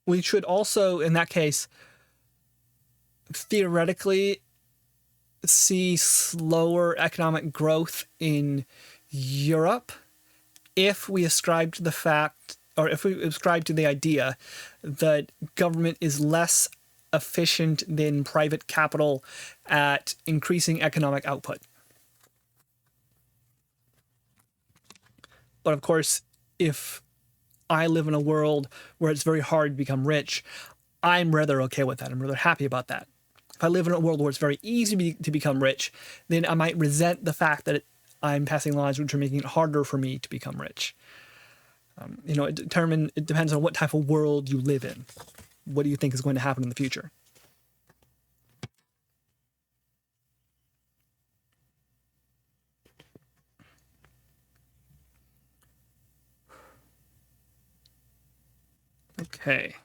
Speaker 1: We should also, in that case, theoretically see slower economic growth in Europe if we ascribe to the fact, or if we ascribe to the idea that government is less efficient than private capital at increasing economic output. But of course, if I live in a world where it's very hard to become rich, I'm rather okay with that. I'm rather happy about that. If I live in a world where it's very easy to become rich, then I might resent the fact that I'm passing laws which are making it harder for me to become rich. It depends on what type of world you live in. What do you think is going to happen in the future? Okay.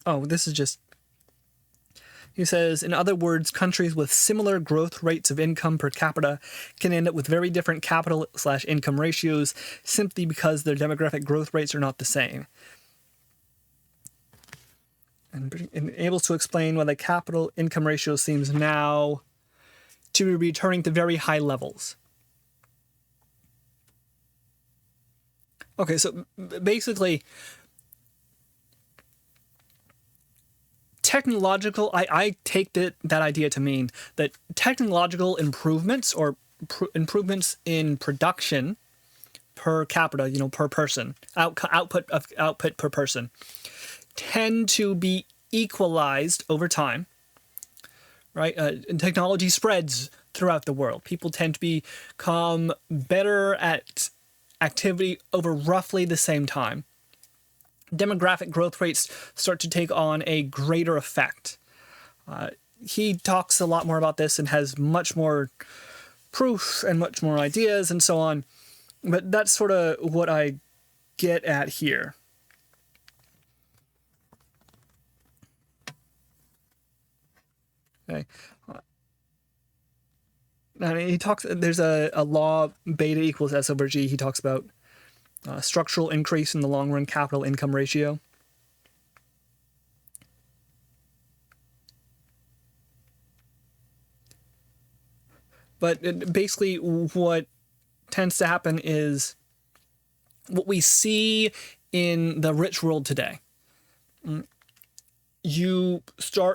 Speaker 1: Oh, this is just... He says, in other words, countries with similar growth rates of income per capita can end up with very different capital/income ratios simply because their demographic growth rates are not the same. And able to explain why the capital income ratio seems now to be returning to very high levels. Okay, so basically, technological, I take that idea to mean that technological improvements or improvements in production per capita, per person, output per person, tend to be equalized over time, right? And technology spreads throughout the world. People tend to become better at activity over roughly the same time. Demographic growth rates start to take on a greater effect. He talks a lot more about this and has much more proof and much more ideas and so on. But that's sort of what I get at here. Okay. And he talks, there's a law, beta equals S over G. He talks about structural increase in the long run capital income ratio. But basically what tends to happen is what we see in the rich world today. You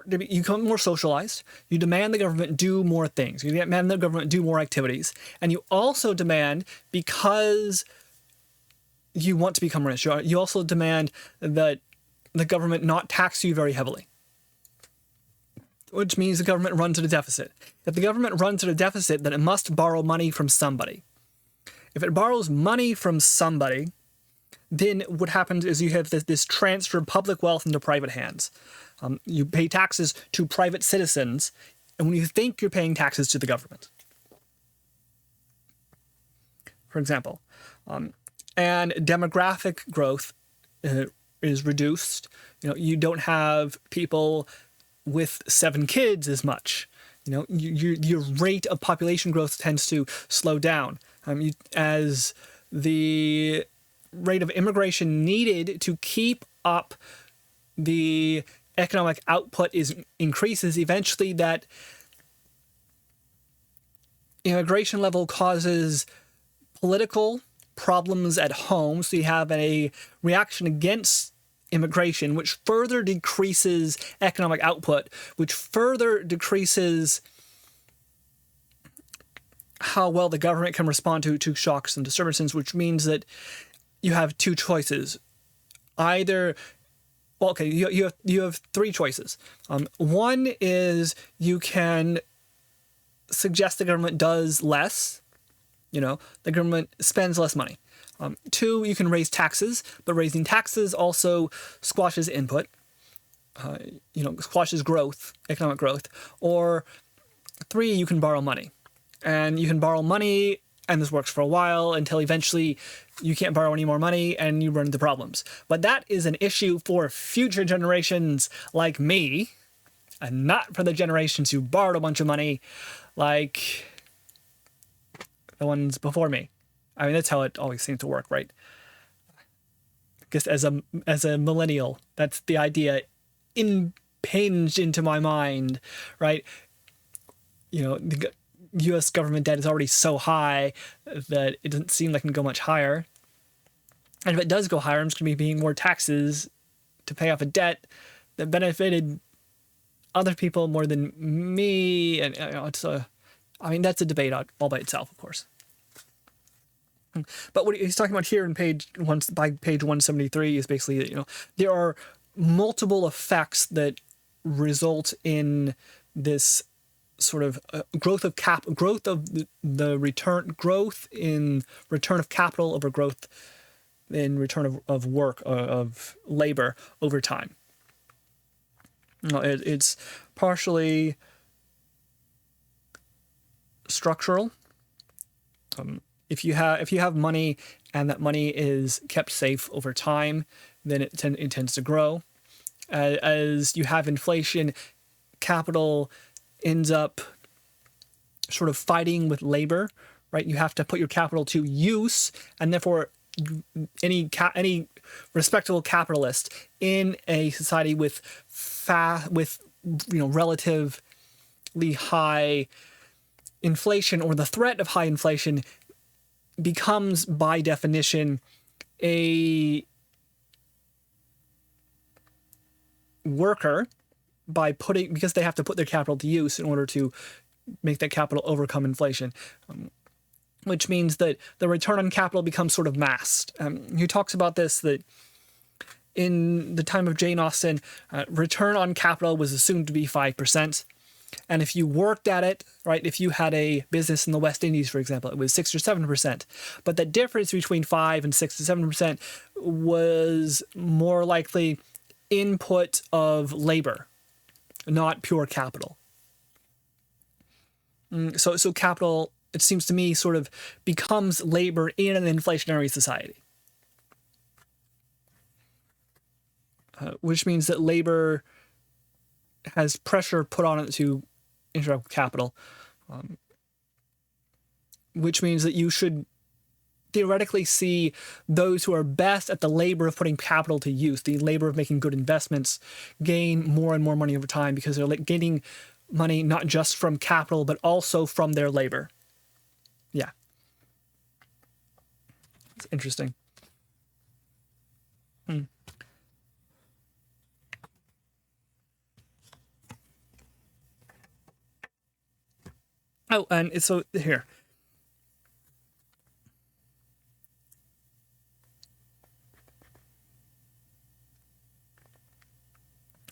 Speaker 1: become more socialized. You demand the government do more things. You demand the government do more activities. And you also demand, because you want to become rich. You also demand that the government not tax you very heavily, which means the government runs at a deficit. If the government runs at a deficit, then it must borrow money from somebody. If it borrows money from somebody, then what happens is you have this transfer of public wealth into private hands. You pay taxes to private citizens, and when you think you're paying taxes to the government. For example, and demographic growth is reduced. You don't have people with 7 kids as much. Your rate of population growth tends to slow down. As the rate of immigration needed to keep up the economic output increases, eventually that immigration level causes political problems at home. So you have a reaction against immigration, which further decreases economic output, which further decreases how well the government can respond to shocks and disturbances, which means that you have 2 choices. Either, well, okay, you have 3 choices. One is you can suggest the government does less. The government spends less money. 2, you can raise taxes, but raising taxes also squashes input, squashes growth, economic growth. Or 3, you can borrow money. And you can borrow money, and this works for a while, until eventually you can't borrow any more money and you run into problems. But that is an issue for future generations like me, and not for the generations who borrowed a bunch of money like the ones before me. I mean, that's how it always seems to work, right? Because as a millennial, that's the idea impinged into my mind, right? The U.S. government debt is already so high that it doesn't seem like it can go much higher. And if it does go higher, I'm just going to be paying more taxes to pay off a debt that benefited other people more than me. And that's a debate all by itself, of course. But what he's talking about here in page 173 is basically that there are multiple effects that result in this sort of growth in return of capital over growth in return of work, of labor over time. It's partially structural. If you have money and that money is kept safe over time, then it tends to grow. As you have inflation, capital ends up sort of fighting with labor, right? You have to put your capital to use, and therefore any respectable capitalist in a society with relatively high inflation, or the threat of high inflation, becomes by definition a worker because they have to put their capital to use in order to make that capital overcome inflation, which means that the return on capital becomes sort of masked. He talks about this, that in the time of Jane Austen, return on capital was assumed to be 5%. And if you worked at it, right, if you had a business in the West Indies, for example, it was 6 or 7%. But the difference between 5 and 6 to 7% was more likely input of labor, not pure capital. So capital, it seems to me, sort of becomes labor in an inflationary society. Which means that labor has pressure put on it to interact with capital, which means that you should theoretically see those who are best at the labor of putting capital to use, the labor of making good investments, gain more and more money over time, because they're gaining money not just from capital, but also from their labor. Yeah. It's interesting. Oh, and so here.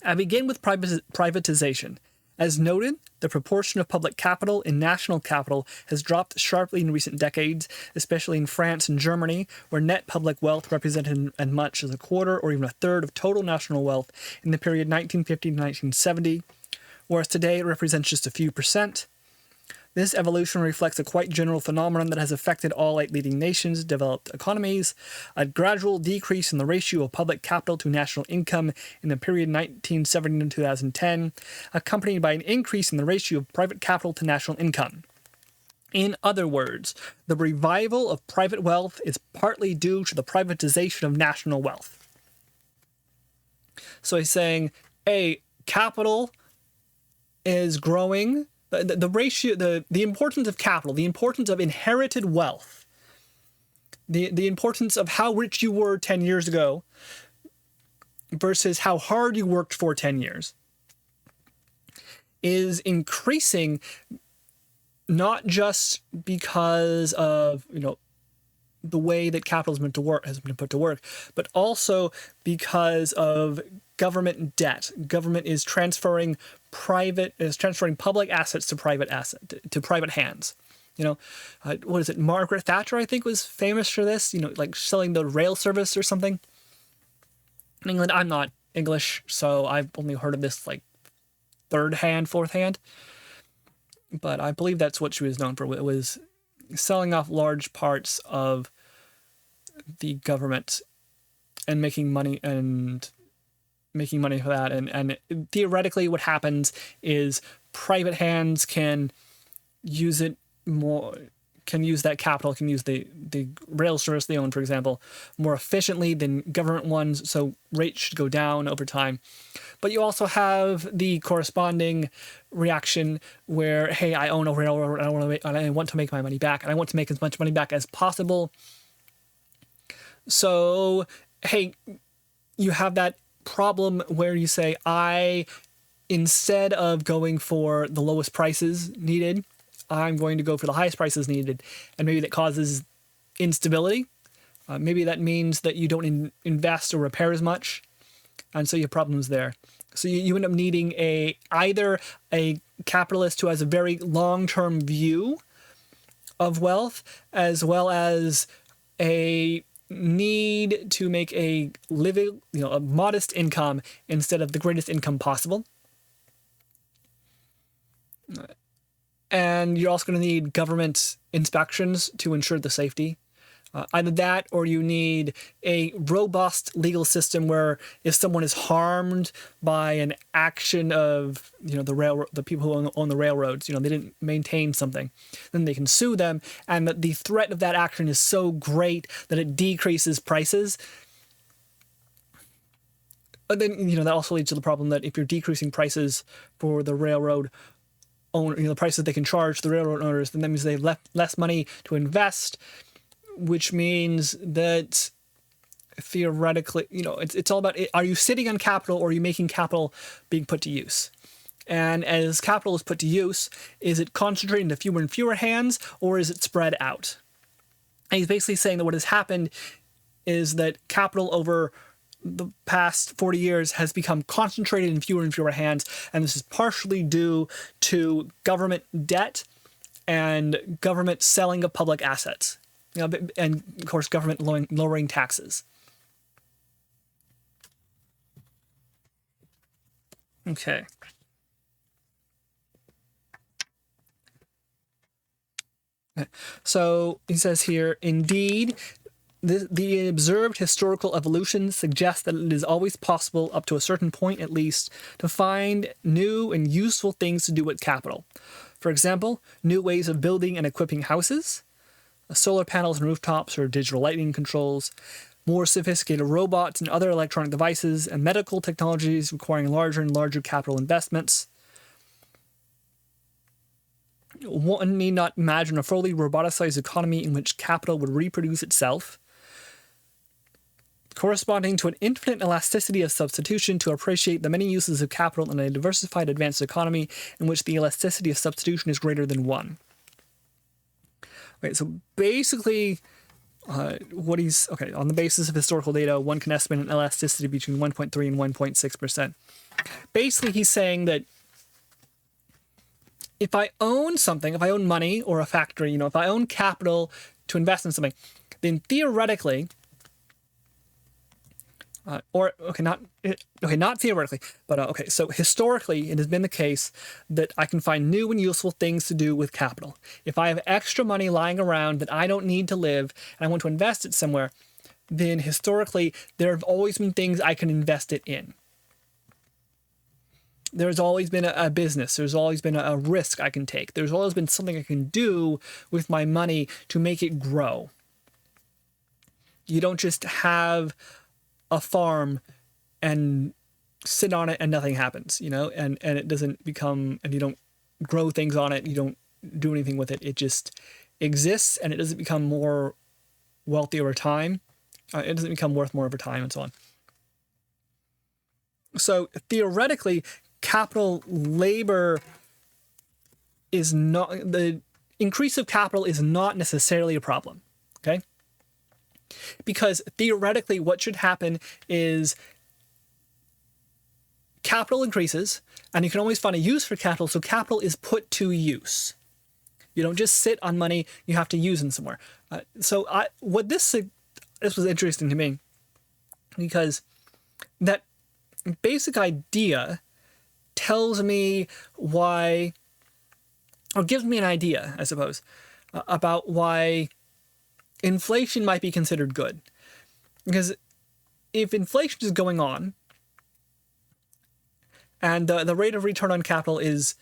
Speaker 1: I begin with privatization. As noted, the proportion of public capital in national capital has dropped sharply in recent decades, especially in France and Germany, where net public wealth represented as much as a quarter or even a third of total national wealth in the period 1950 to 1970, whereas today it represents just a few percent. This evolution reflects a quite general phenomenon that has affected all 8 leading nations, developed economies, a gradual decrease in the ratio of public capital to national income in the period 1970 to 2010, accompanied by an increase in the ratio of private capital to national income. In other words, the revival of private wealth is partly due to the privatization of national wealth. So he's saying, capital is growing. The ratio, the importance of capital, the importance of inherited wealth, the importance of how rich you were 10 years ago versus how hard you worked for 10 years is increasing, not just because of, the way that capital has been put to work, but also because of government debt. Government is transferring public assets to private hands. What is it? Margaret Thatcher, I think, was famous for this. Like selling the rail service or something. In England, I'm not English, so I've only heard of this like third hand, fourth hand. But I believe that's what she was known for. It was selling off large parts of the government and making money for that. And theoretically what happens is private hands can use that capital, can use the rail service they own, for example, more efficiently than government ones, so rates should go down over time. But you also have the corresponding reaction where, hey, I own a railroad, and I want to make my money back, and I want to make as much money back as possible. So, hey, you have that problem where you say, instead of going for the lowest prices needed, I'm going to go for the highest prices needed. And maybe that causes instability. Maybe that means that you don't invest or repair as much. And so you have problems there. So you end up needing either a capitalist who has a very long-term view of wealth, as well as a need to make a living, a modest income instead of the greatest income possible. And you're also going to need government inspections to ensure the safety. Either that, or you need a robust legal system where if someone is harmed by an action of the people who own the railroads, they didn't maintain something, then they can sue them, and that the threat of that action is so great that it decreases prices. But then that also leads to the problem that if you're decreasing prices for the railroad owner, the prices they can charge the railroad owners, then that means they have less money to invest, which means that theoretically, it's all about, are you sitting on capital or are you making capital being put to use? And as capital is put to use, is it concentrated into fewer and fewer hands, or is it spread out? And he's basically saying that what has happened is that capital over the past 40 years has become concentrated in fewer and fewer hands, and this is partially due to government debt and government selling of public assets. And of course, government lowering taxes. Okay. So he says here, indeed, the observed historical evolution suggests that it is always possible, up to a certain point at least, to find new and useful things to do with capital. For example, new ways of building and equipping houses, solar panels and rooftops or digital lighting controls, more sophisticated robots and other electronic devices, and medical technologies requiring larger and larger capital investments. One need not imagine a fully roboticized economy in which capital would reproduce itself, corresponding to an infinite elasticity of substitution, to appreciate the many uses of capital in a diversified advanced economy in which the elasticity of substitution is greater than one. Okay, so basically, on the basis of historical data, one can estimate an elasticity between 1.3 and 1.6%. Basically, he's saying that if I own something, if I own money or a factory, if I own capital to invest in something, then theoretically, not theoretically, but so historically, it has been the case that I can find new and useful things to do with capital. If I have extra money lying around that I don't need to live and I want to invest it somewhere, then historically, there have always been things I can invest it in. There's always been a business. There's always been a risk I can take. There's always been something I can do with my money to make it grow. You don't just have a farm and sit on it and nothing happens, and it doesn't become, and you don't grow things on it. You don't do anything with it. It just exists and it doesn't become more wealthy over time. It doesn't become worth more over time and so on. So theoretically, capital labor is not, the increase of capital is not necessarily a problem, okay? Because theoretically, what should happen is capital increases, and you can always find a use for capital, so capital is put to use. You don't just sit on money, you have to use it somewhere. This was interesting to me, because that basic idea tells me why, or gives me an idea, I suppose, about why inflation might be considered good. Because if inflation is going on, and the rate of return on capital is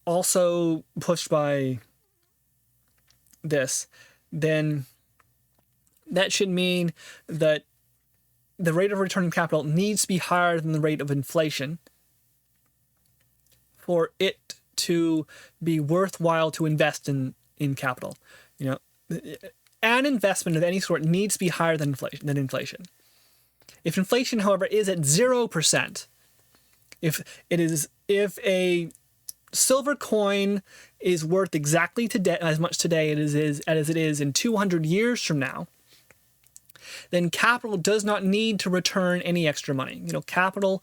Speaker 1: also pushed by this, then that should mean that the rate of return on capital needs to be higher than the rate of inflation for it to be worthwhile to invest in capital. An investment of any sort needs to be higher than inflation. If inflation, however, is at 0%, if a silver coin is worth exactly as much today as it is in 200 years from now, then capital does not need to return any extra money. Capital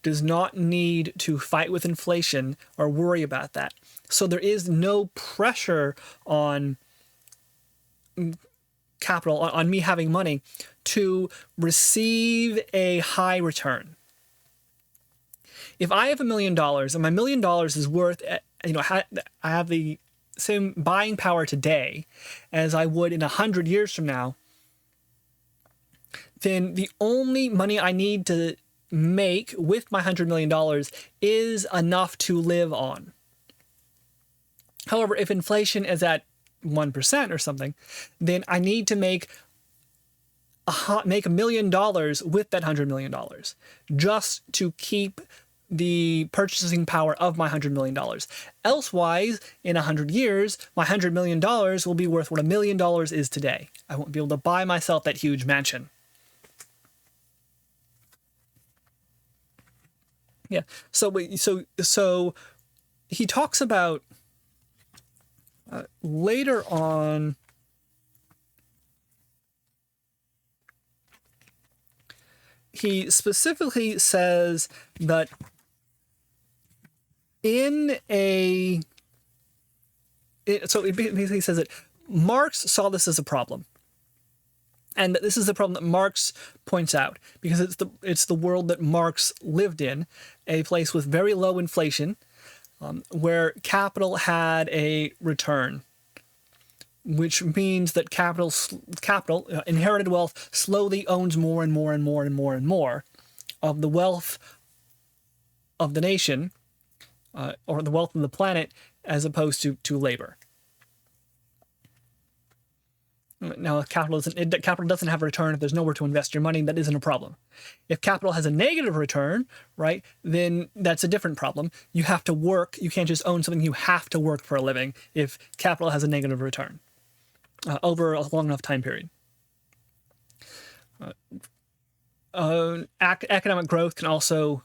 Speaker 1: does not need to fight with inflation or worry about that. So there is no pressure on capital, on me having money, to receive a high return. If I have $1 million and my $1 million is worth, I have the same buying power today as I would in 100 years from now, then the only money I need to make with my $100 million is enough to live on. However, if inflation is at 1% or something, then I need to make $1 million with that $100 million just to keep the purchasing power of my $100 million. Elsewise, in 100 years, my $100 million will be worth what $1 million is today. I won't be able to buy myself that huge mansion. Yeah. So he talks about later on. He specifically says that he basically says that Marx saw this as a problem. And that this is the problem that Marx points out, because it's the world that Marx lived in, a place with very low inflation, where capital had a return, which means that capital, inherited wealth, slowly owns more and more and more and more and more of the wealth of the nation, or the wealth of the planet, as opposed to labor. Now, if capital doesn't have a return, if there's nowhere to invest your money, that isn't a problem. If capital has a negative return, right, then that's a different problem. You have to work. You can't just own something. You have to work for a living if capital has a negative return over a long enough time period. Economic growth can also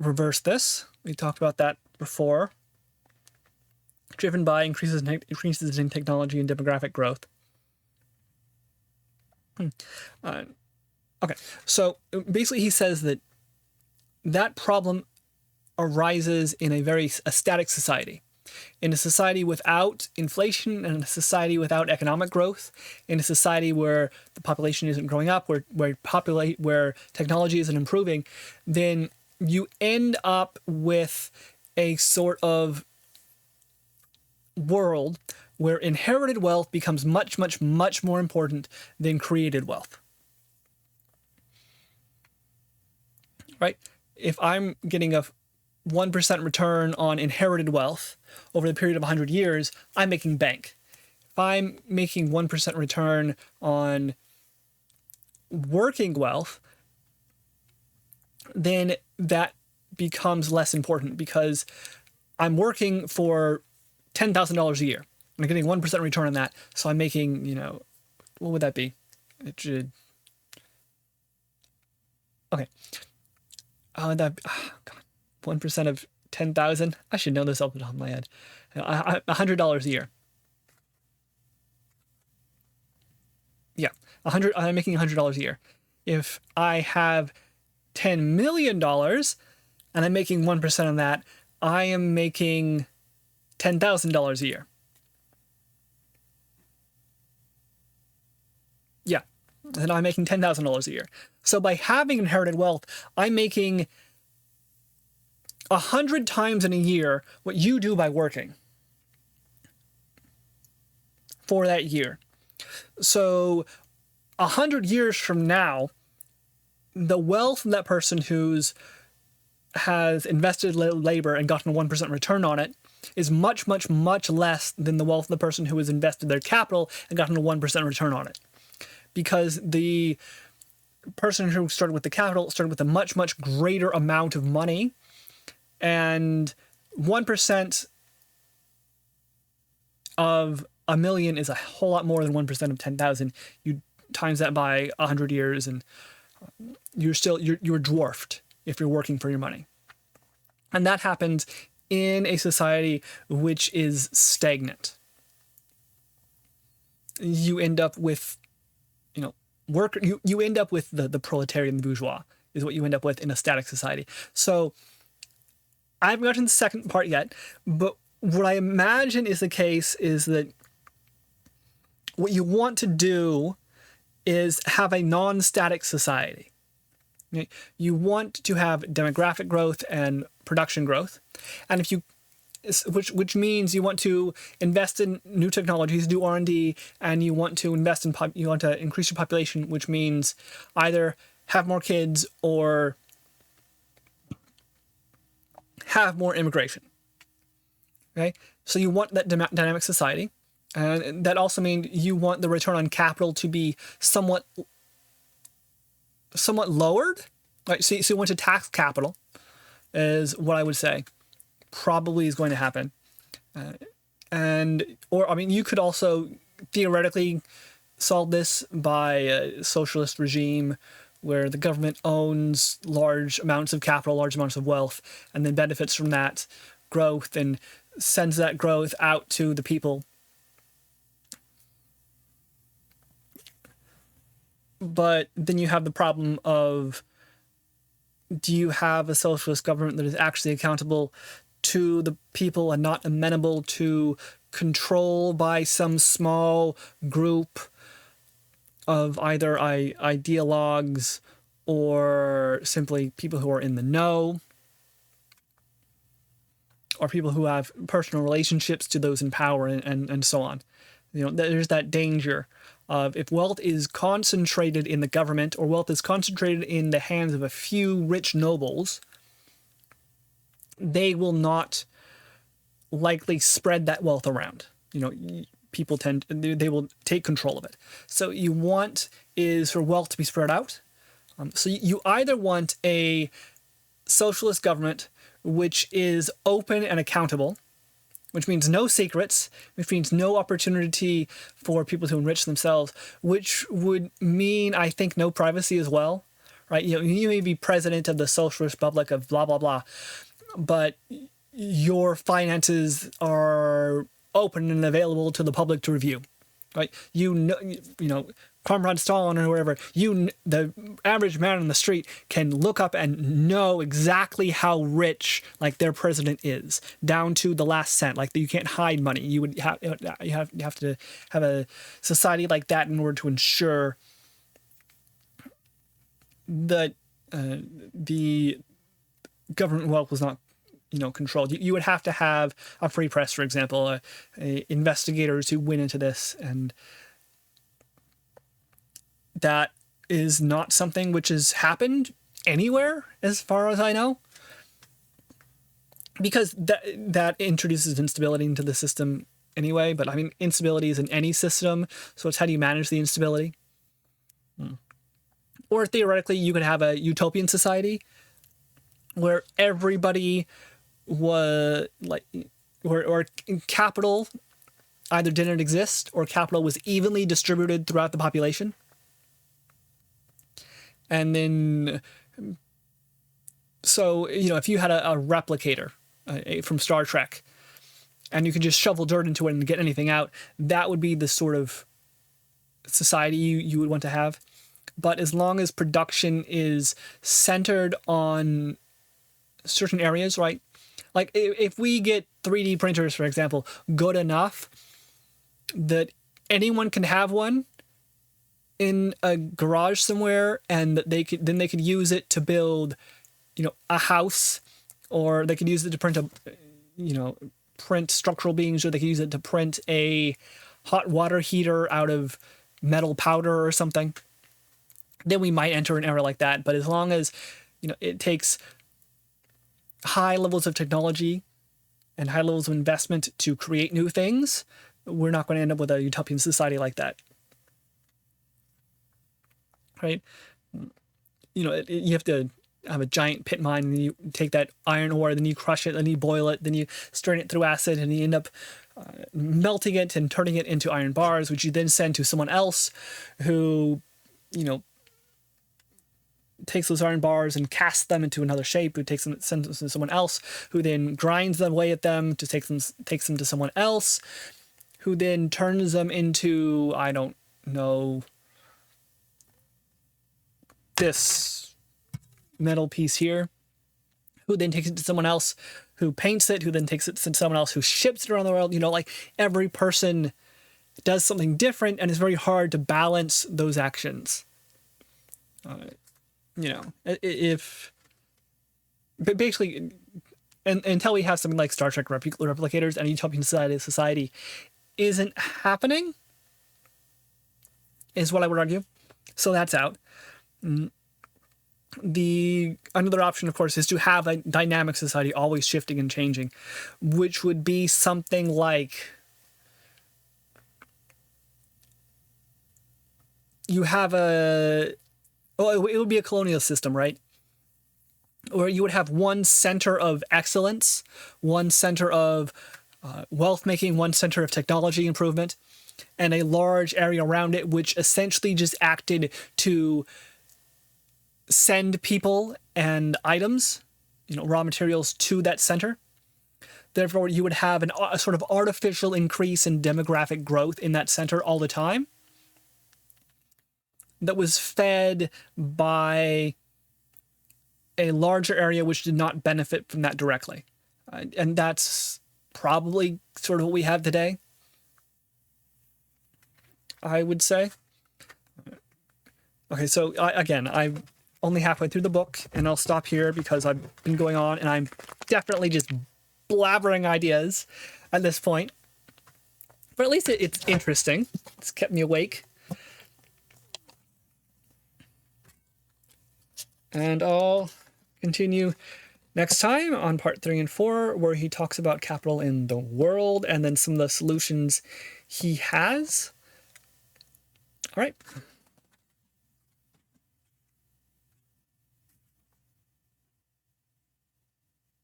Speaker 1: reverse this. We talked about that before. Driven by increases in technology and demographic growth. Okay, so basically he says that that problem arises in a static society. In a society without inflation, and a society without economic growth, in a society where the population isn't growing up, where technology isn't improving, then you end up with a sort of world where inherited wealth becomes much, much, much more important than created wealth. Right? If I'm getting a 1% return on inherited wealth over the period of 100 years, I'm making bank. If I'm making 1% return on working wealth, then that becomes less important because I'm working for $10,000 a year. I'm getting 1% return on that. So I'm making, what would that be? It should. Okay. God. 1% of 10,000. I should know this off the top of my head. $100 a year. Yeah, I'm making $100 a year. If I have $10 million and I'm making 1% on that, I am making $10,000 a year. Yeah, and I'm making $10,000 a year. So by having inherited wealth, I'm making 100 times in a year what you do by working for that year. So 100 years from now, the wealth of that person has invested labor and gotten a 1% return on it is much, much, much less than the wealth of the person who has invested their capital and gotten a 1% return on it. Because the person who started with the capital started with a much, much greater amount of money, and 1% of a million is a whole lot more than 1% of 10,000. You times that by 100 years and you're dwarfed if you're working for your money. And that happens in a society which is stagnant. You end up with, you end up with the proletariat and the bourgeois is what you end up with in a static society. So I haven't gotten to the second part yet, but what I imagine is the case is that what you want to do is have a non-static society. You want to have demographic growth and production growth, and if you, which means you want to invest in new technologies, do R&D, and you want to you want to increase your population, which means either have more kids or have more immigration. Okay, so you want that dynamic society, and that also means you want the return on capital to be somewhat lowered. Right, so you want to tax capital, is what I would say probably is going to happen. You could also theoretically solve this by a socialist regime where the government owns large amounts of capital, large amounts of wealth, and then benefits from that growth and sends that growth out to the people. But then you have the problem of, do you have a socialist government that is actually accountable to the people and not amenable to control by some small group of either ideologues or simply people who are in the know, or people who have personal relationships to those in power and so on. There's that danger of, if wealth is concentrated in the government or wealth is concentrated in the hands of a few rich nobles, they will not likely spread that wealth around. People they will take control of it. So you want is for wealth to be spread out. So you either want a socialist government which is open and accountable, which means no secrets, which means no opportunity for people to enrich themselves, which would mean, I think, no privacy as well, right? You may be president of the Socialist Republic of blah, blah, blah, but your finances are open and available to the public to review, right? Comrade Stalin or whatever, the average man on the street can look up and know exactly how rich like their president is, down to the last cent. Like you can't hide money. You have to have a society like that in order to ensure that the government wealth was not controlled. You would have to have a free press, for example, investigators who went into this, and that is not something which has happened anywhere as far as I know, because that introduces instability into the system anyway. But I mean, instability is in any system, so it's how do you manage the instability? Or theoretically, you could have a utopian society where everybody was like, or capital either didn't exist or capital was evenly distributed throughout the population. And then, so, if you had a replicator from Star Trek and you could just shovel dirt into it and get anything out, that would be the sort of society you would want to have. But as long as production is centered on certain areas, right? Like if we get 3D printers, for example, good enough that anyone can have one in a garage somewhere, and that they could use it to build, a house, or they could use it to print print structural beams, or they could use it to print a hot water heater out of metal powder or something. Then we might enter an era like that. But as long as, it takes high levels of technology and high levels of investment to create new things, we're not going to end up with a utopian society like that. Right? You have to have a giant pit mine, and you take that iron ore, then you crush it, then you boil it, then you strain it through acid, and you end up melting it and turning it into iron bars, which you then send to someone else who, takes those iron bars and casts them into another shape, who sends them to someone else, who then grinds them away at them to takes them to someone else, who then turns them into, I don't know, this metal piece here, who then takes it to someone else, who paints it, who then takes it to someone else, who ships it around the world. Like every person does something different, and it's very hard to balance those actions. But basically, until we have something like Star Trek replicators, and a utopian society isn't happening, is what I would argue. So that's out. Another option, of course, is to have a dynamic society, always shifting and changing, which would be something like you have it would be a colonial system, right? Where you would have one center of excellence, one center of wealth making, one center of technology improvement, and a large area around it, which essentially just acted to send people and items, raw materials to that center. Therefore, you would have a sort of artificial increase in demographic growth in that center all the time that was fed by a larger area which did not benefit from that directly. And that's probably sort of what we have today, I would say. Okay, so I'm only halfway through the book, and I'll stop here because I've been going on, and I'm definitely just blabbering ideas at this point. But at least it's interesting. It's kept me awake. And I'll continue next time on part 3 and 4, where he talks about capital in the world and then some of the solutions he has. All right.